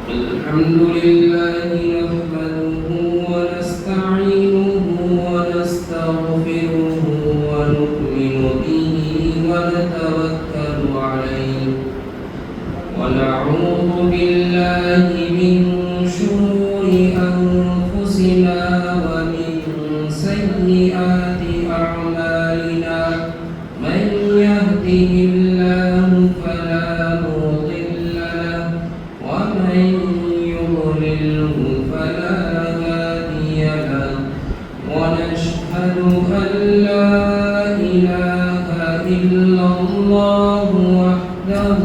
الحمد لله نحمده ونستعينه ونستغفره ونؤمن به ونتوكل عليه ونعوذ بالله من شرور أنفسنا ومن سيئات أعمالنا من يهده الله فلا مضل له ومن يضلله فلا هادي له ونشهد أن لا إله إلا الله وحده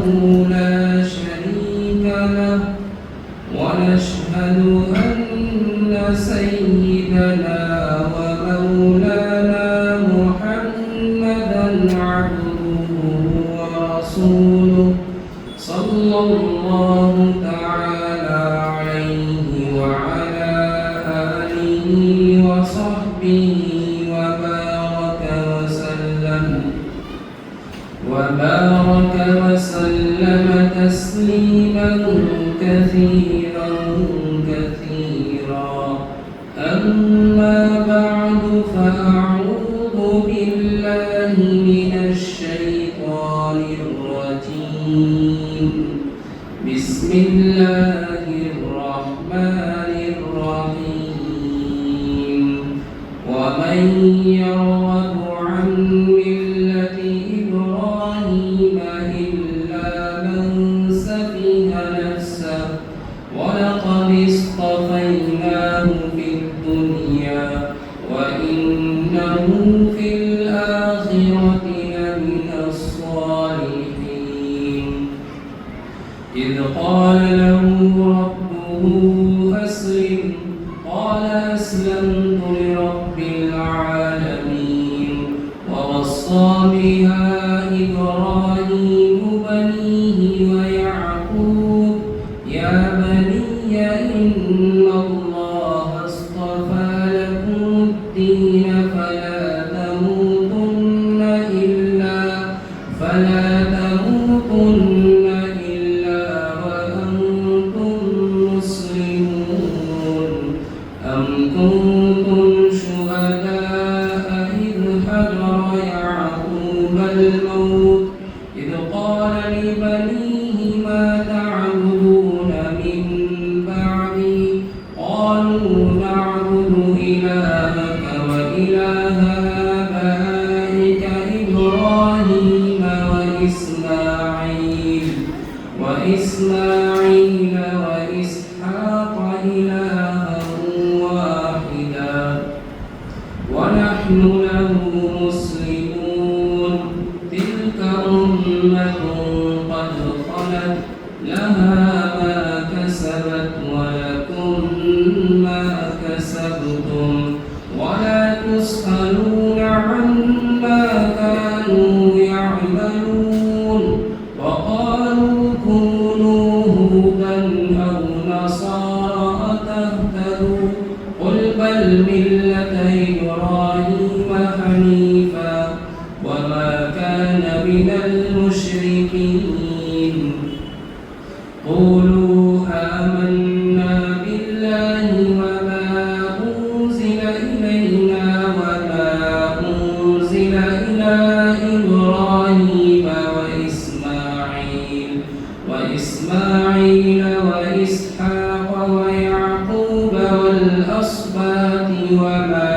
لا شريك له ونشهد أن سيدنا ومولانا محمدا عبده ورسوله صلى الله تعالى عليه وعلى آله وصحبه وبارك وسلم تسليما كثيرا كثيرا أما بعد فأعوذ بالله من الشيطان الرجيم بسم الله الرحمن الرحيم ومن يرغب عن ملة إبراهيم إلا من سفه نفسه ولقد اصطفيناه في الدنيا وإنه في الآخرة لمن الصالحين إذ قال له ربه أسلم قال أسلمت لرب العالمين ووصى بها إبراهيم بنيه ويعقوب يا بني إن الله اصطفى لكم الدين فلا تموتن إلا وأنتم مسلمون أم كنتم شهداء إذ حضر يعقوب الموت إذ قال لبنيه ما تعبدون من بعدي قالوا نعبد إلهك وإله آبائك إبراهيم وإسماعيل وإسحاق إلها واحدا ونحن له مسلمون تلك أمة قد خلت لها ما كسبت ولكم ما كسبتم ولا تسألون عما كانوا يعملون وقالوا كونوا هودا أو نصارى تهتدوا قل بل ملة إبراهيم حنيفا وما كان من المشركين قولوا آمنا بالله وما أنزل إلينا وما أنزل إلى إبراهيم وإسماعيل وإسحاق ويعقوب والأسباط وما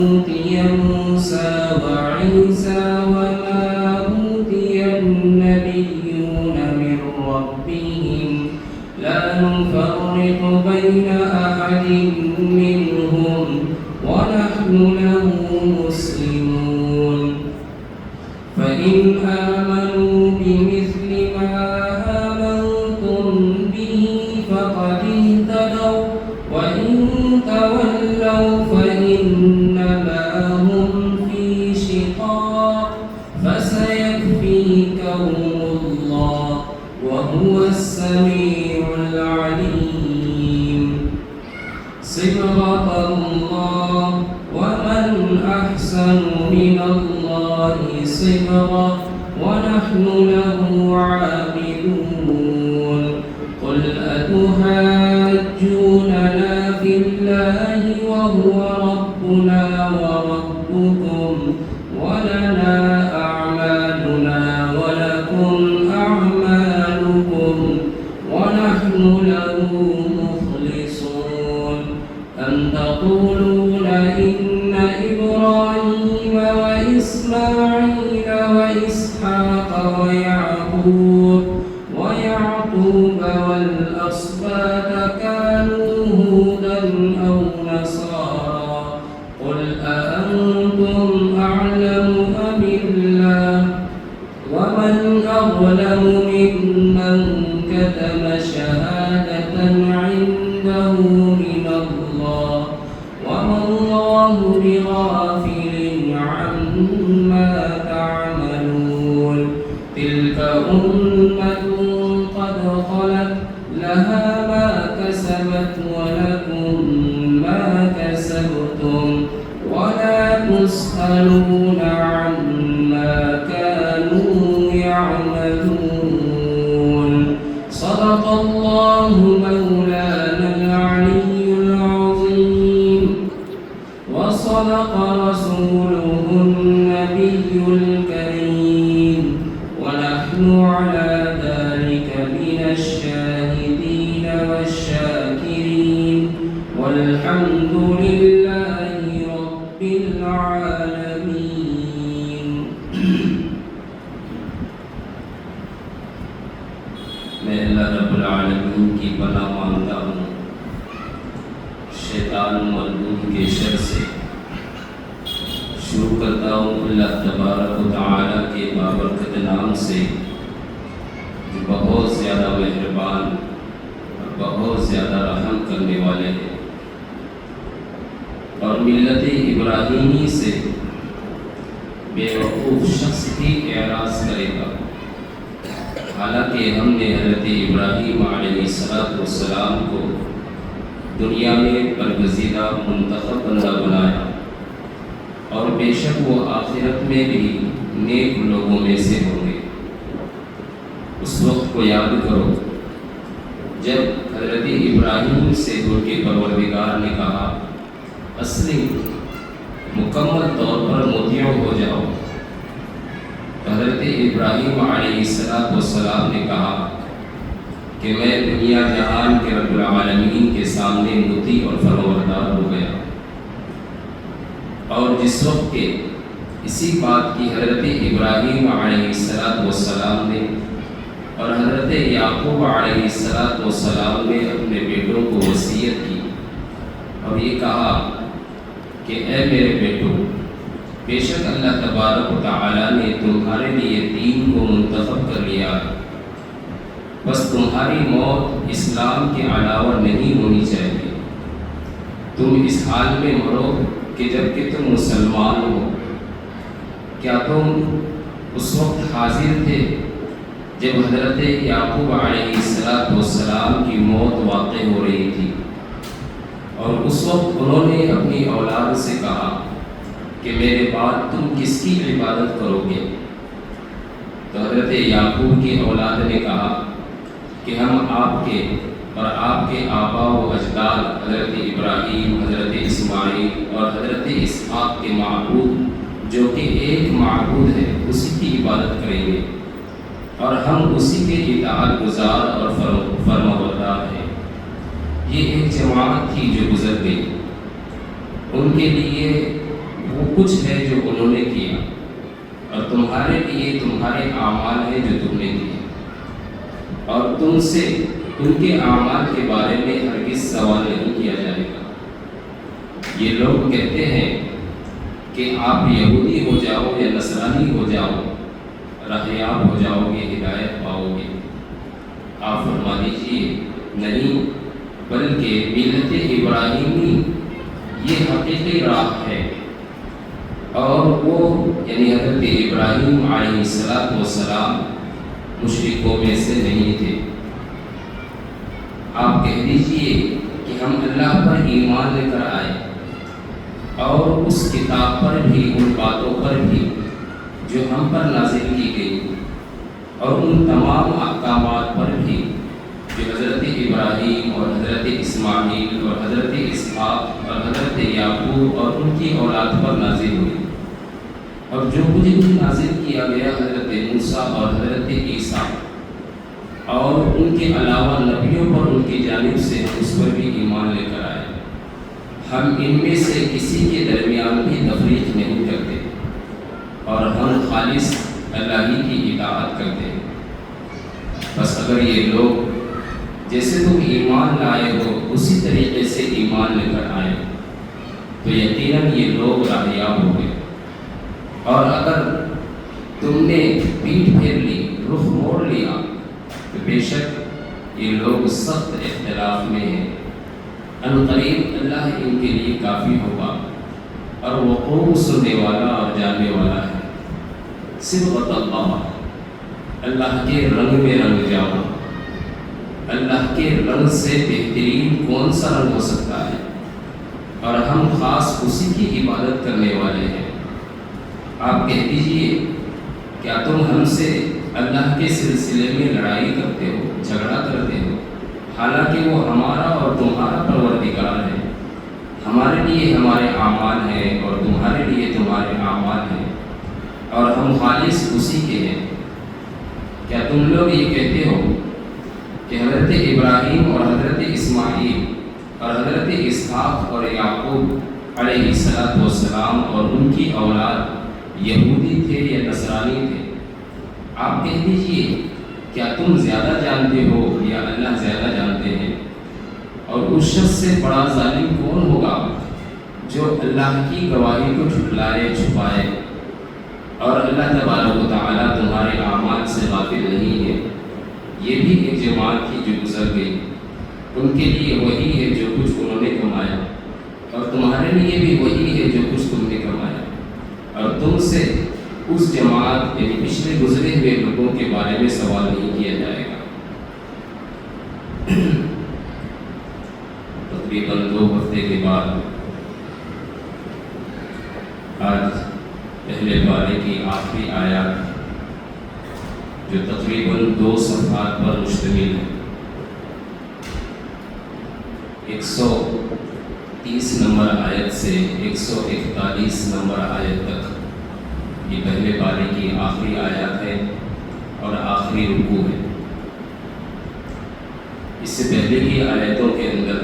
أوتي موسى وعيسى وما أوتي النبيون من ربهم لا نفرق بين أحد منهم ونحن له مسلمون فإن آمنوا بمثل ما آمنتم به فقد اهتدوا وإن تولوا فإنما هم في شقاق فسيكفيكهم الله وهو السميع العليم صبغة الله ومن أحسن من الله صبغة ونحن له عابدون قل أتحاجوننا في الله وهو ربنا وربكم ولنا أعمالنا ولكم أعمالكم ونحن له مخلصون أم تقولون إن إبراهيم وإسماعيل وإسحاق ويعقوب والأسباط كانوا هودا أو نصارى قل أأنتم أعلم أم الله ومن أظلم ممن كتم شهادة عنده من الله وما الله بغافل عما تعملون تلك أمة قد خلت لها ما كسبت ولكم ما كسبتم ولا تسألون عما كانوا يعملون صدق الله مولانا العلي العظيم وصدق رسوله النبي الكريم ونحن على ذلك من الشاهدين والشاكرين والحمد لله رب العالمين میں اللہ رب العالمین کی پناہ مانگتا ہوں شیطان مردود کے شر سے شروع کرتا ہوں اللہ تبارک و تعالی کے بابرکت نام سے جو بہت زیادہ مہربان اور بہت زیادہ رحم کرنے والے ہیں اور ملت ابراہیمی سے بے وقوف شخص ہی اعراض کرے گا حالانکہ ہم نے حضرت ابراہیم علیہ السلام کو دنیا میں برگزیدہ منتخب بندہ بنایا اور بے شک وہ آخرت میں بھی نیک لوگوں میں سے ہوں گے۔ اس وقت کو یاد کرو جب حضرت ابراہیم سے ان کے پروردگار نے کہا اسلم مکمل طور پر مطیع ہو جاؤ، حضرت ابراہیم علیہ السلام نے کہا کہ میں دنیا جہان کے رب العالمین کے سامنے مطیع اور فرمانبردار ہو گیا۔ اور جس وقت کے اسی بات کی حضرت ابراہیم علیہ السلام نے اور حضرت یعقوب علیہ السلام نے اپنے بیٹوں کو وصیت کی اور یہ کہا کہ اے میرے بیٹوں، بے شک اللہ تبارک و تعالی نے تمہارے لیے دین کو منتخب کر لیا، بس تمہاری موت اسلام کے علاوہ نہیں ہونی چاہیے۔ تم اس حال میں مرو کہ جب کہ تم مسلمان ہو۔ کیا تم اس وقت حاضر تھے جب حضرت یعقوب علیہ السلام کی موت واقع ہو رہی تھی اور اس وقت انہوں نے اپنی اولاد سے کہا کہ میرے بعد تم کس کی عبادت کرو گے؟ تو حضرت یعقوب کی اولاد نے کہا کہ ہم آپ کے اور آپ کے آبا و اجداد حضرت ابراہیم، حضرت اسماعیل اور حضرت اسحاق کے معبود جو کہ ایک معبود ہے اسی کی عبادت کریں گے اور ہم اسی کے اطاعت گزار اور فرمانبردار ہیں۔ یہ ایک جماعت تھی جو گزر گئی، ان کے لیے وہ کچھ ہے جو انہوں نے کیا اور تمہارے لیے تمہارے اعمال ہیں جو تم نے کیے، اور تم سے ان کے اعمال کے بارے میں ہرگز سوال نہیں کیا جائے گا۔ یہ لوگ کہتے ہیں کہ آپ یہودی ہو جاؤ یا نصرانی ہو جاؤ، راہیاب ہو جاؤ گے، ہدایت پاؤ گے۔ آپ فرما دیجیے نہیں، بلکہ ملت ابراہیمی یہ حقیقی راہ ہے، اور وہ یعنی حضرت ابراہیم علیہ السلام مشرکوں میں سے نہیں تھے۔ آپ کہہ دیجئے کہ ہم اللہ پر ایمان لے کر آئے اور اس کتاب پر بھی، ان باتوں پر بھی جو ہم پر نازل کی گئی اور ان تمام احکامات پر بھی جو حضرت ابراہیم اور حضرت اسماعیل اور حضرت اسحاق اور حضرت یعقوب اور ان کی اولاد پر نازل ہوئی، اور جو کچھ بھی نازل کیا گیا حضرت موسیٰ اور حضرت عیسیٰ اور ان کے علاوہ نبیوں پر ان کی جانب سے ہم اس پر بھی ایمان لے کر آئے۔ ہم ان میں سے کسی کے درمیان بھی تفریق نہیں کرتے اور ہم خالص اللہ ہی کی اطاعت کرتے ہیں۔ بس اگر یہ لوگ جیسے تم ایمان لائے ہو اسی طریقے سے ایمان لے کر آئے تو یقیناً یہ لوگ راہیاب ہو گئے، اور اگر تم نے پیٹھ پھیر لی، رخ موڑ لیا، تو بے شک یہ لوگ سخت اختلاف میں ہیں۔ عنقریب اللہ ان کے لیے کافی ہوگا، اور وہ خوب سننے والا اور جاننے والا ہے۔ صبغۃ اللہ کے رنگ میں رنگ جاؤ۔ اللہ کے رنگ سے بہترین کون سا رنگ ہو سکتا ہے، اور ہم خاص اسی کی عبادت کرنے والے ہیں۔ آپ کہہ دیجئے، کیا تم ہم سے اللہ کے سلسلے میں لڑائی کرتے ہو، جھگڑا کرتے ہو، حالانکہ وہ ہمارا اور تمہارا پروردگار ہے؟ ہمارے لیے ہمارے اعمال ہیں اور تمہارے لیے تمہارے اعمال ہیں، اور ہم خالص اسی کے ہیں۔ کیا تم لوگ یہ کہتے ہو کہ حضرت ابراہیم اور حضرت اسماعیل اور حضرت اسحاق اور یعقوب علیہ السلام اور ان کی اولاد یہودی تھے یا نصرانی تھے؟ آپ کہہ دیجئے، کیا تم زیادہ جانتے ہو یا اللہ زیادہ جانتے ہیں؟ اور اس شخص سے بڑا ظالم کون ہوگا جو اللہ کی گواہی کو جھٹلائے، چھپائے؟ اور اللہ تبارک و تعالیٰ تمہارے اعمال سے غافل نہیں ہے۔ یہ بھی ایک جماعت تھی جو گزر گئی، ان کے لیے وہی ہے جو کچھ انہوں نے کمایا، اور تمہارے لیے بھی وہی ہے جو کچھ تم نے کمایا، اور تم سے اس جماعت یعنی پچھلے گزرے ہوئے لوگوں کے بارے میں سوال نہیں کیا جائے گا۔ تقریباً 2 ہفتے کے بعد آج پہلے پارے کی آخری آیات جو تقریباً 2 صفحات پر مشتمل ہے، 130 نمبر آیت سے 141 نمبر آیت تک یہ پہلے پارے کی آخری آیات ہے اور آخری رکوع ہے۔ اس سے پہلے کی آیتوں کے اندر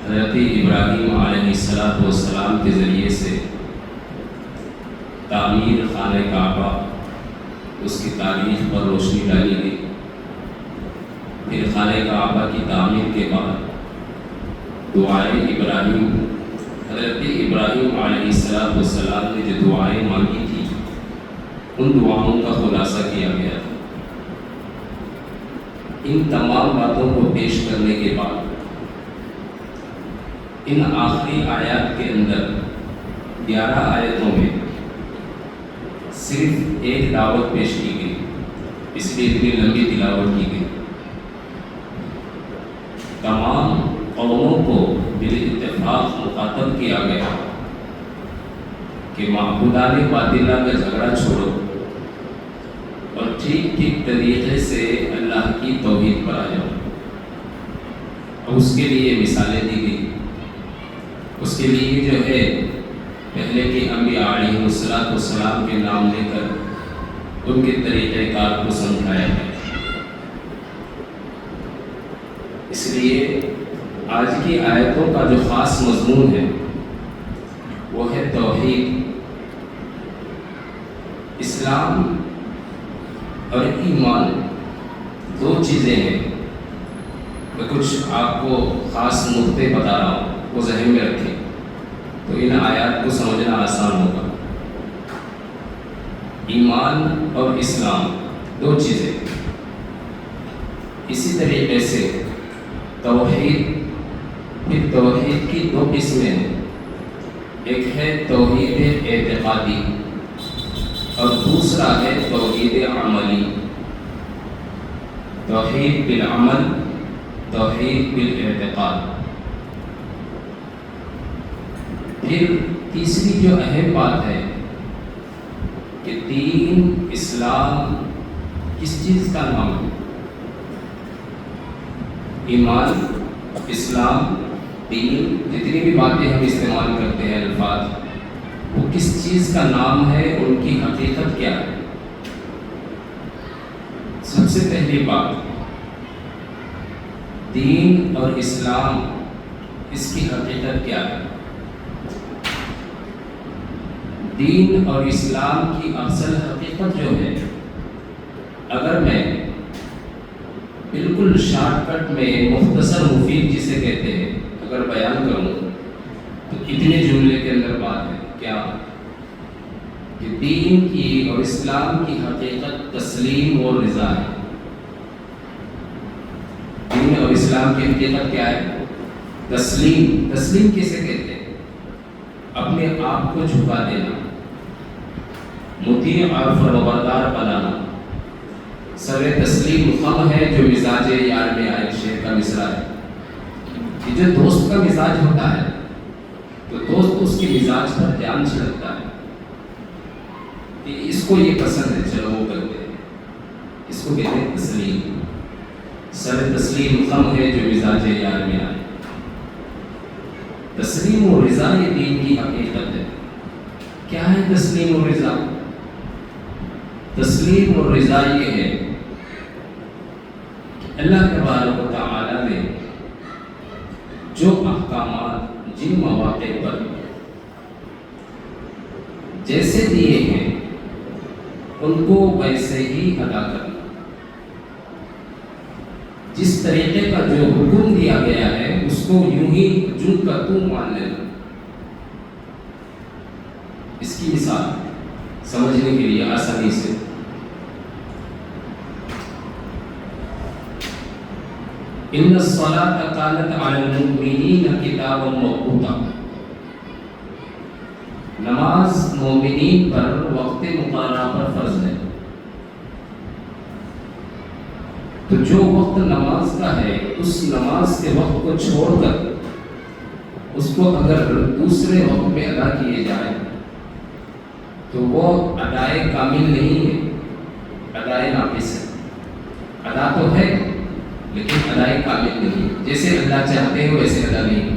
حضرت ابراہیم علیہ السلام کے ذریعے سے تعمیر خانہ کعبہ، اس کی تاریخ پر روشنی ڈالی گئی۔ پھر خانہ کعبہ کی تعمیر کے بعد دعائے ابراہیم، حضرت ابراہیم علیہ السلام نے جو دعائیں مانگی تھی ان دعاؤں کا خلاصہ کیا گیا تھا۔ ان تمام باتوں کو پیش کرنے کے بعد ان آخری آیات کے اندر 11 آیتوں میں صرف ایک دعوت پیش کی گئی، اس لیے اتنی لمبی تلاوت کی گئی۔ تمام قوموں کو بالاتفاق مخاطب کیا گیا کہ معبودان باطلہ کا جھگڑا چھوڑو اور ٹھیک ٹھیک طریقے سے اللہ کی توحید پر آ جاؤ۔ اور اس کے لیے مثالیں دی گئی، اس کے لیے جو ہے پہلے کے انبیاء علیہ السلام کے نام لے کر ان کے طریقہ کار کو سمجھایا ہے۔ اس لیے آج کی آیتوں کا جو خاص مضمون ہے وہ ہے توحید۔ اسلام اور ایمان 2 چیزیں ہیں۔ میں کچھ آپ کو خاص نقطے بتا رہا ہوں، وہ ذہن میں رکھیں تو ان آیات کو سمجھنا آسان ہوگا۔ ایمان اور اسلام 2 چیزیں۔ اسی طریقے سے توحید، پھر توحید کی 2 قسمیں ہیں، ایک ہے توحید اعتقادی اور دوسرا ہے توحید عملی۔ توحید بالعمل، توحید بالاعتقاد۔ پھر تیسری جو اہم بات ہے کہ دین، اسلام کس چیز کا نام ہے؟ ایمان، اسلام، دین، جتنی بھی باتیں ہم استعمال کرتے ہیں الفاظ، وہ کس چیز کا نام ہے؟ ان کی حقیقت کیا ہے؟ سب سے پہلی بات، دین اور اسلام، اس کی حقیقت کیا ہے؟ دین اور اسلام کی اصل حقیقت جو ہے، اگر میں بالکل شارٹ کٹ میں مختصر مفید جسے کہتے ہیں اگر بیان کروں تو اتنے جملے کے اندر بات ہے کیا کہ دین کی اور اسلام کی حقیقت تسلیم اور رضا ہے۔ دین اور اسلام کی حقیقت کیا ہے؟ تسلیم۔ تسلیم کسے کہتے ہیں؟ اپنے آپ کو جھکا دینا، مطیع اور فرمانبردار بنانا۔ سر تسلیم خم ہے جو مزاج یار میں آئے، شعر کا مصرع ہے کہ جو دوست کا مزاج ہوتا ہے تو دوست اس کے مزاج پر جان چھڑکتا ہے کہ اس کو یہ پسند ہے، چلو وہ کرتے ہیں، اس کو کہتے ہیں تسلیم۔ سر تسلیم خم ہے جو مزاج یار میں آئے۔ تسلیم و رضا یہ دین کی حقیقت ہے۔ کیا ہے تسلیم و رضا؟ تسلیم و رضا یہ ہے کہ اللہ تبارک و تعالی نے جو احکامات جن مواقع پر جیسے دیے ہیں ان کو ویسے ہی ادا کرنا، جس طریقے کا جو حکم دیا گیا ہے اس کو یوں ہی جن کا تو مان لینا۔ اس کی مثال سمجھنے کے لیے آسانی سے، ان الصلاۃ کانت علی المؤمنین کتابا موقوتا، نماز مومنین پر وقت مقررہ پر فرض ہے۔ تو جو وقت نماز کا ہے اس نماز کے وقت کو چھوڑ کر اس کو اگر دوسرے وقت میں ادا کیے جائے تو وہ ادائے کامل نہیں ہے، ادائے ناقص ہے۔ ادا تو ہے لیکن ادائے کامل نہیں، جیسے اللہ چاہتے ہیں ویسے ادا نہیں۔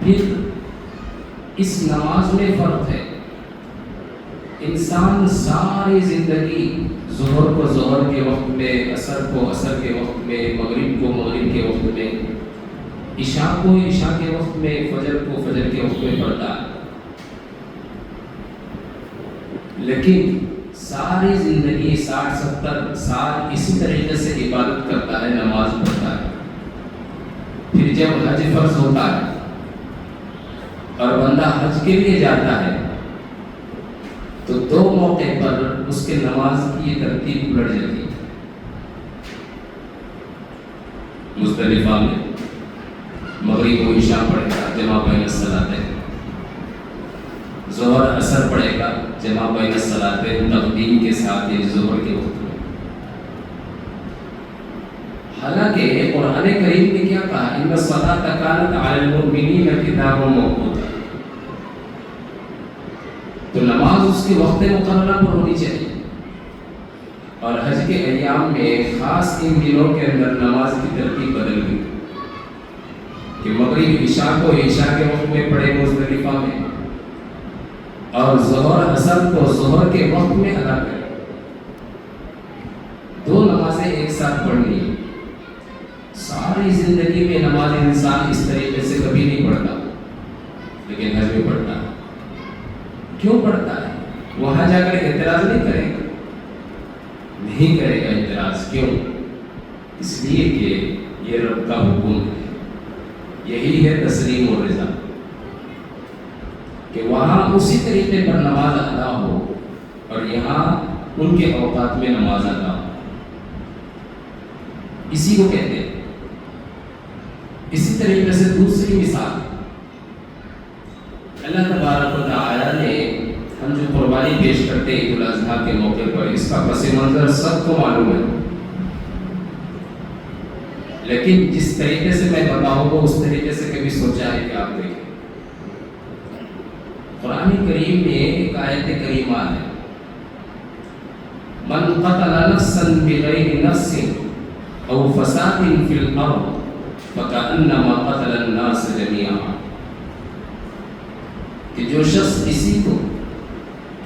پھر اس نماز میں فرق ہے، انسان ساری زندگی ظہر کو ظہر کے وقت میں، عصر کو عصر کے وقت میں، مغرب کو مغرب کے وقت میں، عشاء کو عشاء کے وقت میں، فجر کو فجر کے وقت میں پڑھتا ہے، لیکن ساری زندگی 60-70 سال اسی طریقے سے عبادت کرتا ہے، نماز پڑھتا ہے۔ پھر جب حج فرض ہوتا ہے اور بندہ حج کے لیے جاتا ہے تو دو موقع پر اس کے نماز کی ترتیب الٹ جاتی ہے۔ مزدلفہ میں مغرب و عشاء پڑھے گا جمع بین الصلاتین، ظہر عصر پڑھے گا جمع بین الصلاتین، تقدیم کے ساتھ یہ ظہر کے وقت میں۔ حالانکہ قرآن کریم نے کیا کہا؟ ان الصلاۃ کانت علی المؤمنین کتابا موقوتا، تو نماز اس کے وقت مقررہ پر ہونی چاہیے۔ اور حج کے ایام میں خاص ان دنوں کے اندر نماز کی ترتیب بدل گئی کہ مغرب عشاء کو عشاء کے وقت میں پڑھے مزدلفہ میں، اور ظہر عصر کو ظہر کے وقت میں ادا کرے۔ دو نمازیں ایک ساتھ پڑھنی ہے۔ ساری زندگی میں نماز انسان اس طریقے سے کبھی نہیں پڑھتا، لیکن حج میں پڑھتا ہے۔ کیوں پڑھتا ہے؟ وہاں جا کر اعتراض نہیں کرے گا، نہیں کرے گا اعتراض۔ کیوں؟ اس لیے کہ یہ رب کا حکم ہے، یہی ہے تسلیم و رضا، کہ وہاں اسی طریقے پر نماز ادا ہو اور یہاں ان کے اوقات میں نماز ادا ہو۔ اسی کو کہتے ہیں۔ اسی طریقے سے دوسری مثال، اللہ تبارک و تعالی نے ہم جو قربانی پیش کرتے ہیں عید الاضحیٰ کے موقع پر، اس کا پس منظر سب کو معلوم ہے، لیکن جس طریقے سے میں بتاؤں گا اس طریقے سے کبھی سوچا ہے کہ آپ دیکھیں؟ قرآن کریم میں ایک آیت کریمہ ہے، من قتل نفسا بغیر نفس او فساد فی الارض فکأنما قتل الناس جميعا، کہ جو شخص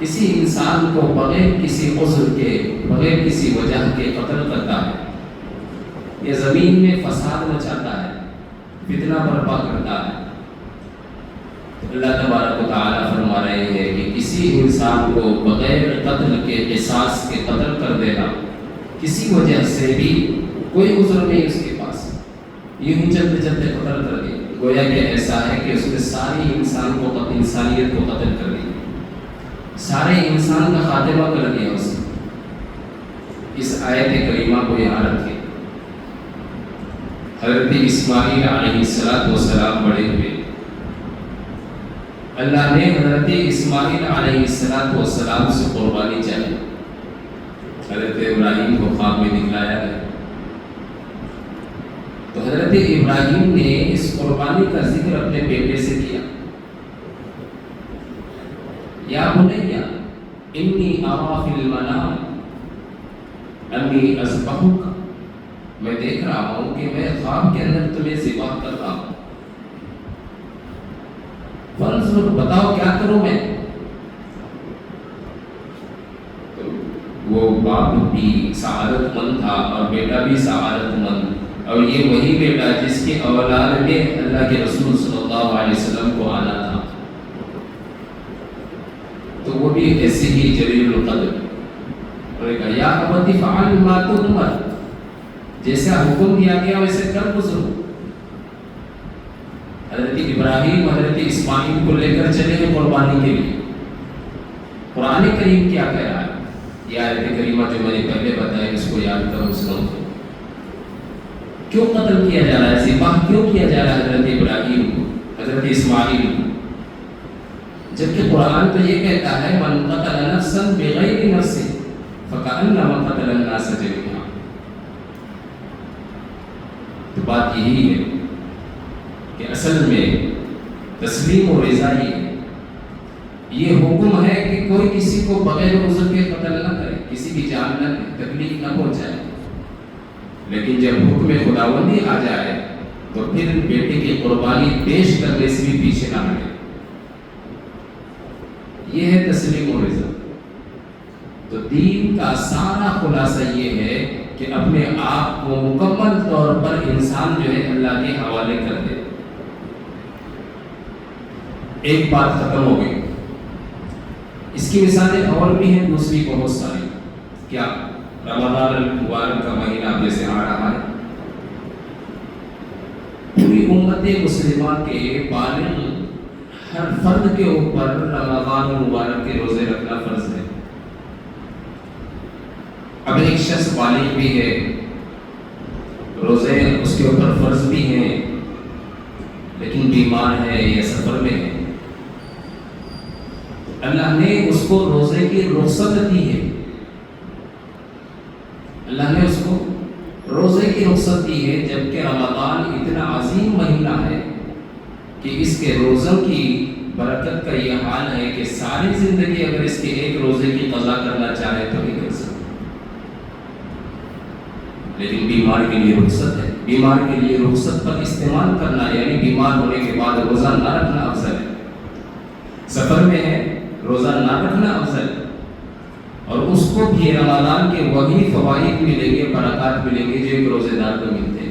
کسی انسان کو بغیر کسی عذر کے، بغیر کسی وجہ کے قتل کرتا ہے یا زمین میں فساد مچاتا ہے، فتنہ برپا کرتا ہے، تو اللہ تبارک و تعالیٰ فرما رہے ہیں کہ کسی انسان کو بغیر قتل کے، قصاص کے قتل کر دینا، کسی وجہ سے بھی کوئی عذر نہیں اس کے پاس، یوں ہی چلتے چلتے قتل کر دیا، گویا کہ ایسا ہے کہ اس نے ساری انسانیت کو قتل کر دیا، سارے انسان کا خاتمہ کر دیا اس نے۔ اس آیت کریمہ کو یہاں رکھیں۔ حضرت اسماعیل علیہ السلام بڑے ہوئے، اللہ نے حضرت اسماعیل علیہ السلام سے قربانی چاہی، حضرت ابراہیم کو خواب میں دکھلایا گیا، تو حضرت ابراہیم نے اس قربانی کا ذکر اپنے بیٹے سے کیا، یا بنیا انی ارا فی المنام انی اذبحک، میں دیکھ رہا ہوں کہ میں خواب کے اندر تمہیں ذبح کر رہا ہوں، فانظر، بتاؤ کیا کروں میں؟ تو وہ باپ بھی سعادت مند تھا اور بیٹا بھی سعادت مند، اور یہ وہی بیٹا جس کی اولاد میں اللہ کے رسول صلی اللہ علیہ وسلم کو آنا تھا، تو وہ بھی ایسے ہی جلیل القدر، انہوں نے کہا یا ابت فعل ما تؤمر، جیسا حکم دیا گیا ویسے کر گزرو۔ حضرت ابراہیم حضرت اسماعیل کو لے کر چلے گئے قربانی کے لیے۔ قرآن کریم کیا کہہ رہا ہے؟ یہ آیت کریمہ جو میں نے پہلے بتایا، اس کو یاد کرو، سنو، کیوں قتل کیا جا رہا ہے، ذبح کیوں کیا جا رہا ہے حضرت ابراہیم کو، حضرت اسماعیل کو، جبکہ قرآن تو یہ کہتا ہے من قتل نفسا بغیر نفس فکأنما قتل الناس جميعا۔ تو بات یہی ہے کہ اصل میں تسلیم و رضا یہ حکم ہے کہ کوئی کسی کو بغیر عذر کے قتل نہ کرے، کسی کی جان نہ دے، تکلیف نہ پہنچائے، لیکن جب حکم خداوندی آ جائے تو پھر بیٹے کی قربانی پیش کرنے سے بھی پیچھے نہ ہٹے، یہ ہے تسلیم و رضا۔ تو دین کا سارا خلاصہ یہ ہے کہ اپنے آپ کو مکمل طور پر انسان جو ہے اللہ کے حوالے کر دے۔ ایک بات ختم ہو گئی، اس کی مثالیں اور بھی ہیں دوسری بہت ساری۔ کیا رمضان المبارک کا مہینہ اب جیسے آ رہا ہے، پوری امت مسلمہ کے بالغ ہر فرد کے اوپر رمضان المبارک کے روزے رکھنا فرض ہے۔ اب ایک شخص بالغ بھی ہے، روزے اس کے اوپر فرض بھی ہیں، لیکن بیمار ہے یا سفر میں ہے، اللہ نے اس کو روزے کی رخصت دی ہے، اللہ نے اس کو روزے کی رخصت دی ہے، جبکہ رمضان اتنا عظیم مہینہ ہے کہ اس کے روزوں کی برکت کا یہ حال ہے کہ ساری زندگی اگر اس کے ایک روزے کی قضا کرنا چاہے تو بھی کر سکتے، لیکن بیمار کے لیے رخصت ہے۔ بیمار کے لیے رخصت پر استعمال کرنا، یعنی بیمار ہونے کے بعد روزہ نہ رکھنا افضل ہے، سفر میں ہے روزہ نہ رکھنا افضل ہے، اور اس کو بھی رمضان کے وہی فوائد ملیں گے، برکات ملیں گے جو ایک روزے دار کو ملتے ہیں۔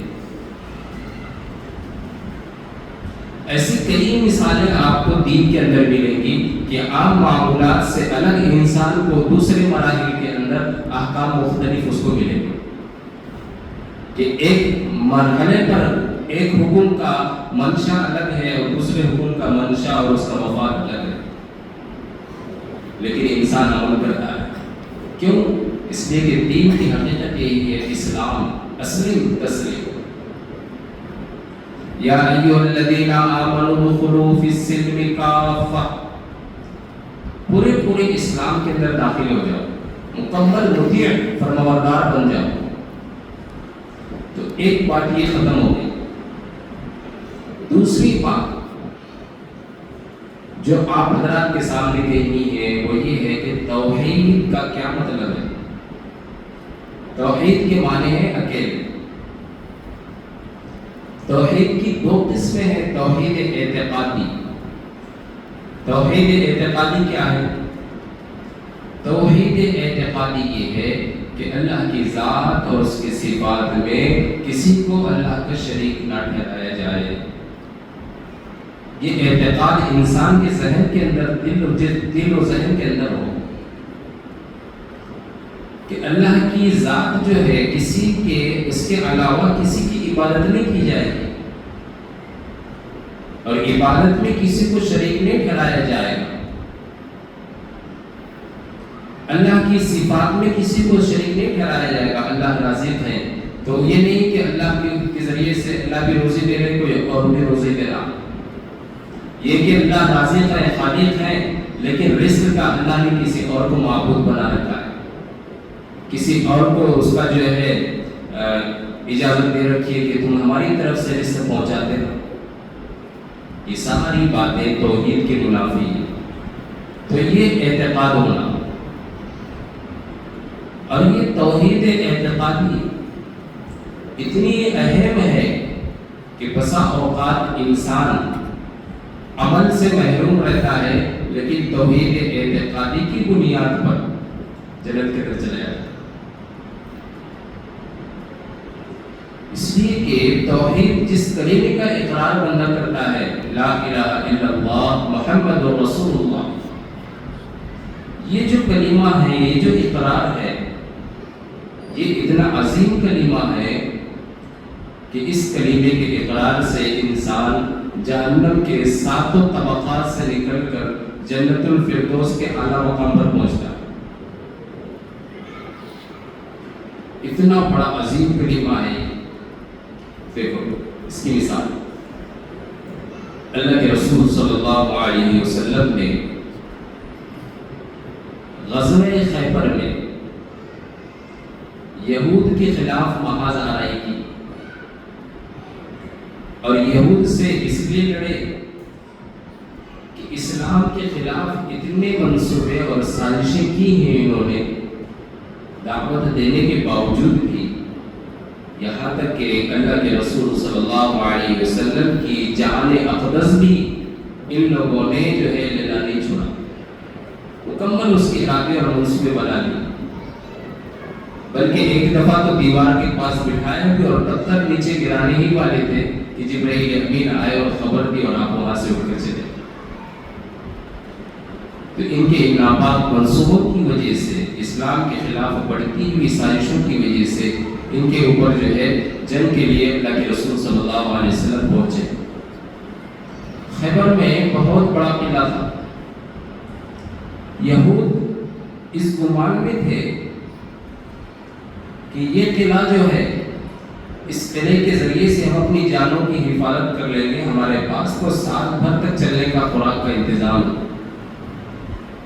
ایسی کئی مثالیں آپ کو دین کے اندر ملیں گی کہ عام معمولات سے الگ انسان کو دوسرے مراحل کے اندر احکام مختلف اس کو ملیں گے، کہ ایک مرحلے پر ایک حکم کا منشا الگ ہے اور دوسرے حکم کا منشا اور اس کا مفاد الگ ہے، لیکن انسان عمل کرتا ہے۔ کیوں؟ اس لیے کہ دین کی حقیقت یہی ہے، اسلام، اسلم تسلیم۔ یا ایھا الذین آمنوا ادخلوا فی السلم کافہ، پورے اسلام کے اندر داخل ہو جاؤ، مکمل مطیع فرمانبردار بن جاؤ۔ تو ایک بات یہ ختم ہو گئی۔ دوسری بات، جو آپ حضرات کے سامنے کہنی ہے وہ یہ ہے کہ توحید کا کیا مطلب ہے۔ توحید کے معنی ہے اکیلے۔ توحید کی دو قسمیں ہیں، توحید اعتقادی۔ توحید اعتقادی کیا ہے؟ توحید اعتقادی یہ ہے کہ اللہ کی ذات اور اس کی صفات میں کسی کو اللہ کا شریک نہ ٹھہرایا جائے۔ یہ اعتقاد انسان کے ذہن کے اندر، دل و ذہن کے اندر ہو کہ اللہ کی ذات جو ہے کسی کے، اس کے علاوہ کسی کی عبادت نہیں کی جائے گی، اور عبادت میں کسی کو شریک نہیں ٹھہرایا جائے گا۔ اللہ کی صفات میں کسی کو شریک نہیں ٹھہرایا جائے گا۔ اللہ رازق ہے تو یہ نہیں کہ اللہ کے ذریعے سے اللہ بھی روزی دے رہے، کوئی اور بھی روزی دے رہا۔ یہ کہ اللہ رازق ہے، خالق ہے، لیکن رزق کا اللہ نے کسی اور کو معبود بنا رکھا ہے، کسی اور کو اس کا جو ہے اجازت دے رکھی ہے کہ تم ہماری طرف سے رزق پہنچاتے ہو۔ یہ ساری باتیں توحید کے منافی ہیں۔ تو یہ اعتقاد ہونا، اور یہ توحید اعتقادی اتنی اہم ہے کہ بسا اوقات انسان عمل سے محروم رہتا ہے، لیکن توحید اعتقادی کی بنیاد پر جنت کے طرف چلا جاتا ہے۔ اس لیے کہ توحید جس کلمے کا اقرار بندہ کرتا ہے، لا الہ الا اللہ محمد رسول اللہ، یہ جو کلمہ ہے، یہ جو اقرار ہے، یہ اتنا عظیم کلمہ ہے کہ اس کلمے کے اقرار سے انسان جہنم کے 7 طبقات سے نکل کر جنت الفردوس کے اعلیٰ مقام پر پہنچتا ہے۔ اتنا بڑا عظیم کلمہ ہے۔ دیکھو اس کی مثال، اللہ کے رسول صلی اللہ علیہ وسلم نے غزوہ خیبر میں یہود کے خلاف محاذ آرائی کی، اور یہود سے اس لیے لڑے کہ اسلام کے خلاف اتنے منصوبے اور سازشیں کی ہیں انہوں نے، دعوت دینے کے باوجود بھی، یہاں تک کہ اللہ کے رسول صلی اللہ علیہ وسلم کی جان اقدس بھی ان لوگوں نے جو ہے لینا نہیں چھوڑا، مکمل اس کے ارادے اور منصوبے بنا لیے، بلکہ ایک دفعہ تو دیوار کے پاس بٹھایا بھی اور پتھر نیچے گرانے ہی والے تھے کہ جبرائیل امین آئے اور خبر دی اور آپ وہاں سے اٹھ کر چلے۔ تو ان کے ناپاک منصوبوں کی وجہ سے، اسلام کے خلاف بڑھتی ہوئی سازشوں کی وجہ سے ان کے اوپر جو ہے جنگ کے لیے اللہ کے رسول صلی اللہ علیہ وسلم پہنچے۔ خیبر میں بہت بڑا قلعہ تھا، یہود اس گمان میں تھے کہ یہ قلعہ جو ہے، اس قلعے کے ذریعے سے ہم اپنی جانوں کی حفاظت کر لیں گے، ہمارے پاس تو سال بھر تک چلنے کا خوراک کا انتظام ہے۔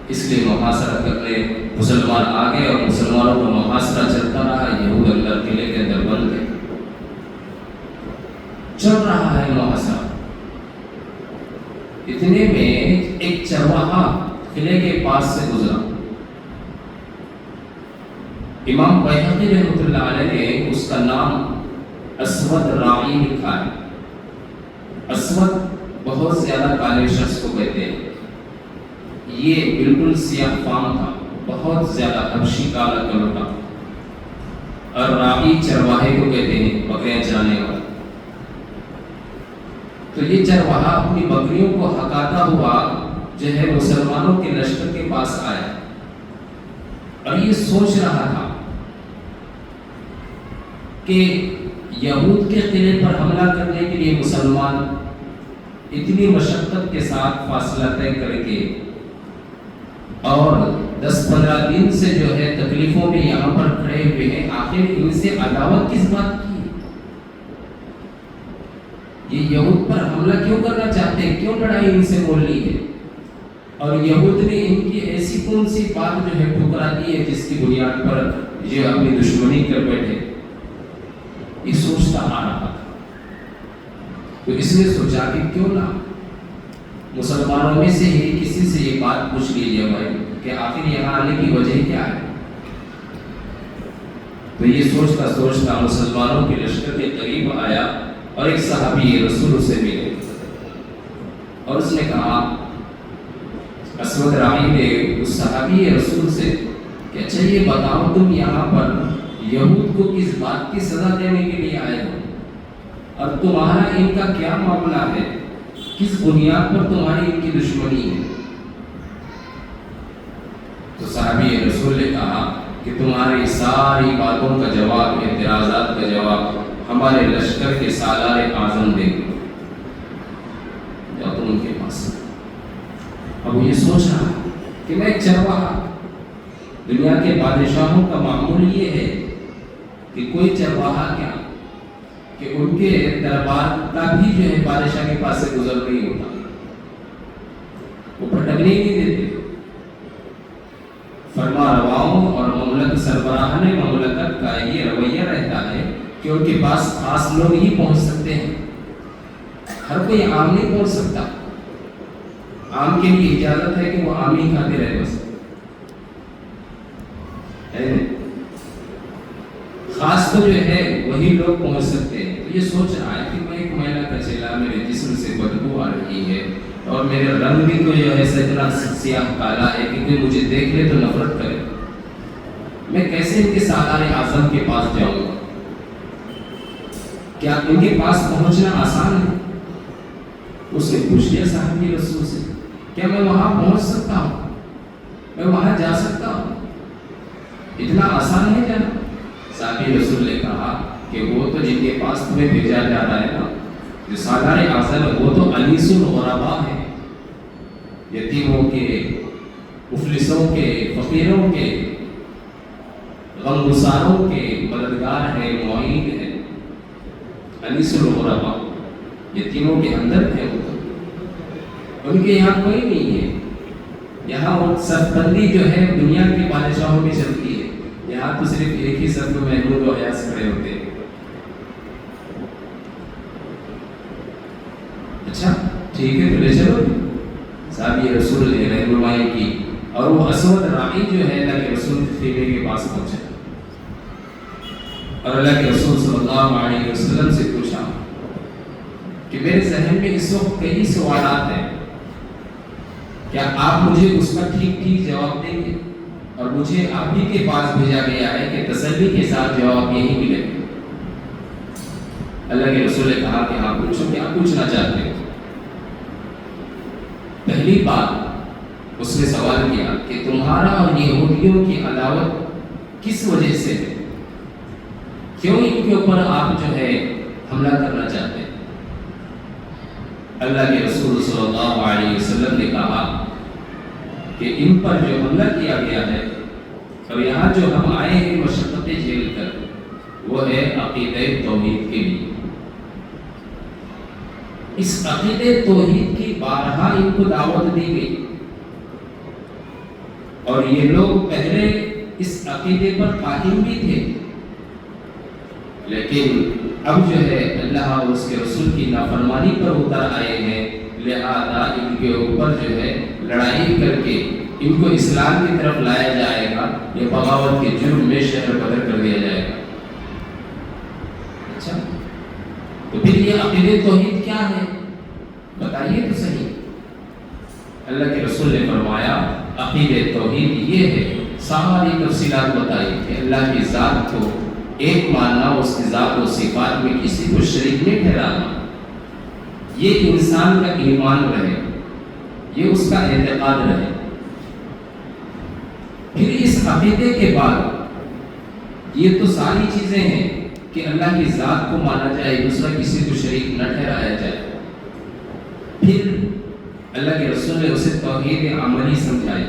اس لیے محاصرہ کرنے مسلمان آ گئے اور مسلمانوں کا محاصرہ چلتا رہا، یہود اللہ قلعے کے اندر بند گئے، چل رہا ہے محاصرہ۔ اتنے میں ایک چرواہا قلعے کے پاس سے گزرا۔ امام بیہقی رحمۃ اللہ علیہ نے اس کا نام اسود راعی لکھا ہے۔ اسود بہت زیادہ کالے شخص کو کہتے ہیں، یہ بالکل سیاہ فام تھا، بہت زیادہ حبشی کالا کلر تھا، اور راعی چرواہے کو کہتے ہیں، بکریاں چرانے والا۔ تو یہ چرواہا اپنی بکریوں کو ہکاتا ہوا جو ہے مسلمانوں کے لشکر کے پاس آیا، اور یہ سوچ رہا تھا کہ یہود کے قلعے پر حملہ کرنے کے لیے مسلمان اتنی مشقت کے ساتھ فاصلہ طے کر کے اور 10-15 دن سے جو ہے تکلیفوں میں یہاں پر کھڑے ہوئے ہیں، آخر ان سے عداوت کس بات کی؟ یہ یہود پر حملہ کیوں کرنا چاہتے ہیں؟ کیوں لڑائی ان سے بولنی ہے؟ اور یہود نے ان کی ایسی کون سی بات جو ہے ٹھکرا دی ہے جس کی بنیاد پر یہ اپنی دشمنی کر بیٹھے؟ یہ سوچتا آ رہا تھا، تو اس نے سوچا کہ کیوں نہ مسلمانوں میں سے ہی کسی سے یہ بات پوچھ لیجیے بھائی کہ آخر یہاں آنے کی وجہ کیا ہے؟ تو یہ سوچتا مسلمانوں کے لشکر کے قریب آیا اور ایک صحابی رسول سے ملے اور اس نے کہا، اسود راعی نے اس صحابی رسول سے کہ اچھا یہ بتاؤ تم یہاں پر یہود کو کس بات کی سزا دینے کے لیے آئے ہو اور تمہارا ان کا کیا معاملہ ہے، کس بنیاد پر تمہاری ان کی دشمنی ہے؟ تو صحابی رسول نے کہا کہ تمہاری ساری باتوں کا جواب، اعتراضات کا جواب ہمارے لشکر کے سالار اعظم دیں گے، جاؤ تم ان کے پاس۔ اب یہ سوچ رہا کہ میں ایک چرواہا، دنیا کے بادشاہوں کا معمول یہ ہے کہ کوئی چرواہا کیا کہ ان کے دربار کا بھی جو ہے بادشاہ کے پاس سے گزر نہیں ہوتا، وہ پھٹکنے ہی نہیں دیتے۔ فرما رواؤں اور مملکت سربراہان مملکت کا یہ رویہ رہتا ہے کہ ان کے پاس خاص لوگ ہی پہنچ سکتے ہیں، ہر کوئی عام نہیں پہنچ سکتا۔ عام کے لیے اجازت ہے کہ وہ عام ہی کھاتے رہے، بس خاص تو جو ہے وہی لوگ پہنچ سکتے ہیں۔ تو یہ سوچ رہا ہے کہ میں ایک میلہ کا چیلا، میرے جسم سے بدبو آ رہی ہے اور میرے رنگ بھی کوئی جو ہے اتنا سیاہ کالا ہے کہ کوئی مجھے دیکھ لے تو نفرت کرے، میں کیسے ان کے سالار اعظم کے پاس جاؤں گا؟ کیا ان کے پاس پہنچنا آسان ہے؟ اس نے پوچھ لیا صحابی رسول سے، کیا میں وہاں پہنچ سکتا ہوں، میں وہاں جا سکتا ہوں، اتنا آسان ہے جانا؟ صحابی رسول نے کہا کہ وہ تو جن کے پاس تمہیں بھیجا جا رہا ہے نا، جو سالار اعظم ہے، وہ تو انیس الغرباء ہے، یتیموں کے، مفلسوں کے، فقیروں کے، غمگساروں کے مددگار ہے، معین ہے۔ انیس الغرباء یتیموں کے ہمدرد ہے، وہ تو ان کے یہاں کوئی نہیں ہے۔ یہاں وہ صف بندی جو ہے دنیا کے بادشاہوں میں چلتی ہے، یہاں تو صرف ایک ہی صف میں محمود و ایاز کھڑے ہوتے ہیں۔ اچھا ٹھیک ہے، تو لے چلو۔ صحابی رسول نے رہنمائی کی اور وہ اسود راعی جو ہے اللہ کے رسول کے خیمے کے پاس پہنچا اور اللہ کے رسول صلی اللہ علیہ وسلم سے پوچھا کہ میرے ذہن میں اس وقت کئی سوالات ہیں، کیا آپ مجھے اس کا ٹھیک ٹھیک جواب دیں گے؟ اور مجھے آپ ہی کے پاس بھیجا گیا ہے کہ تسلی کے ساتھ جواب یہی ملے۔ اللہ کے رسول نے کہا کہ ہاں پوچھو، کیا پوچھنا چاہتے ہیں؟ پہلی بات اس نے سوال کیا کہ تمہارا اور یہودیوں کی عداوت کس وجہ سے ہے؟ کیوں ان کے اوپر آپ جو ہے حملہ کرنا چاہتے ہیں؟ اللہ کے رسول صلی اللہ علیہ وسلم نے کہا کہ ان پر جو حملہ کیا گیا ہے اور یہاں جو ہم آئے ہیں مشقتیں جھیل کر، وہ ہے عقیدہ توحید کے لیے۔ اس عقیدہ توحید کی بارہا ان کو دعوت دی گئی اور یہ لوگ پہلے اس عقیدے پر قائم بھی تھے، لیکن اب جو ہے اللہ اور اس کے رسول کی نافرمانی پر اتر آئے ہیں، لہذا ان کے اوپر جو ہے لڑائی کر کے ان کو اسلام کی طرف لایا جائے گا، یہ بغاوت کے جرم میں شہر بدر کر دیا جائے گا۔ اچھا تو پھر یہ عقیدہ توحید کیا ہے بتائیے تو صحیح۔ اللہ کے رسول نے فرمایا عقیدہ توحید یہ ہے، ساری تفصیلات بتائی کہ اللہ کی ذات کو ایک ماننا، اس کی ذات و صفات میں کسی کو شریک نہیں ٹھہرانا، یہ انسان کا ایمان رہے، یہ اس کا اعتقاد رہے۔ پھر اس عقیدے کے بعد یہ تو ساری چیزیں ہیں کہ اللہ کی ذات کو مانا جائے، دوسرا کسی کو شریک نہ ٹھہرایا جائے۔ پھر اللہ کے رسول نے اسے توحید عملی سمجھائی،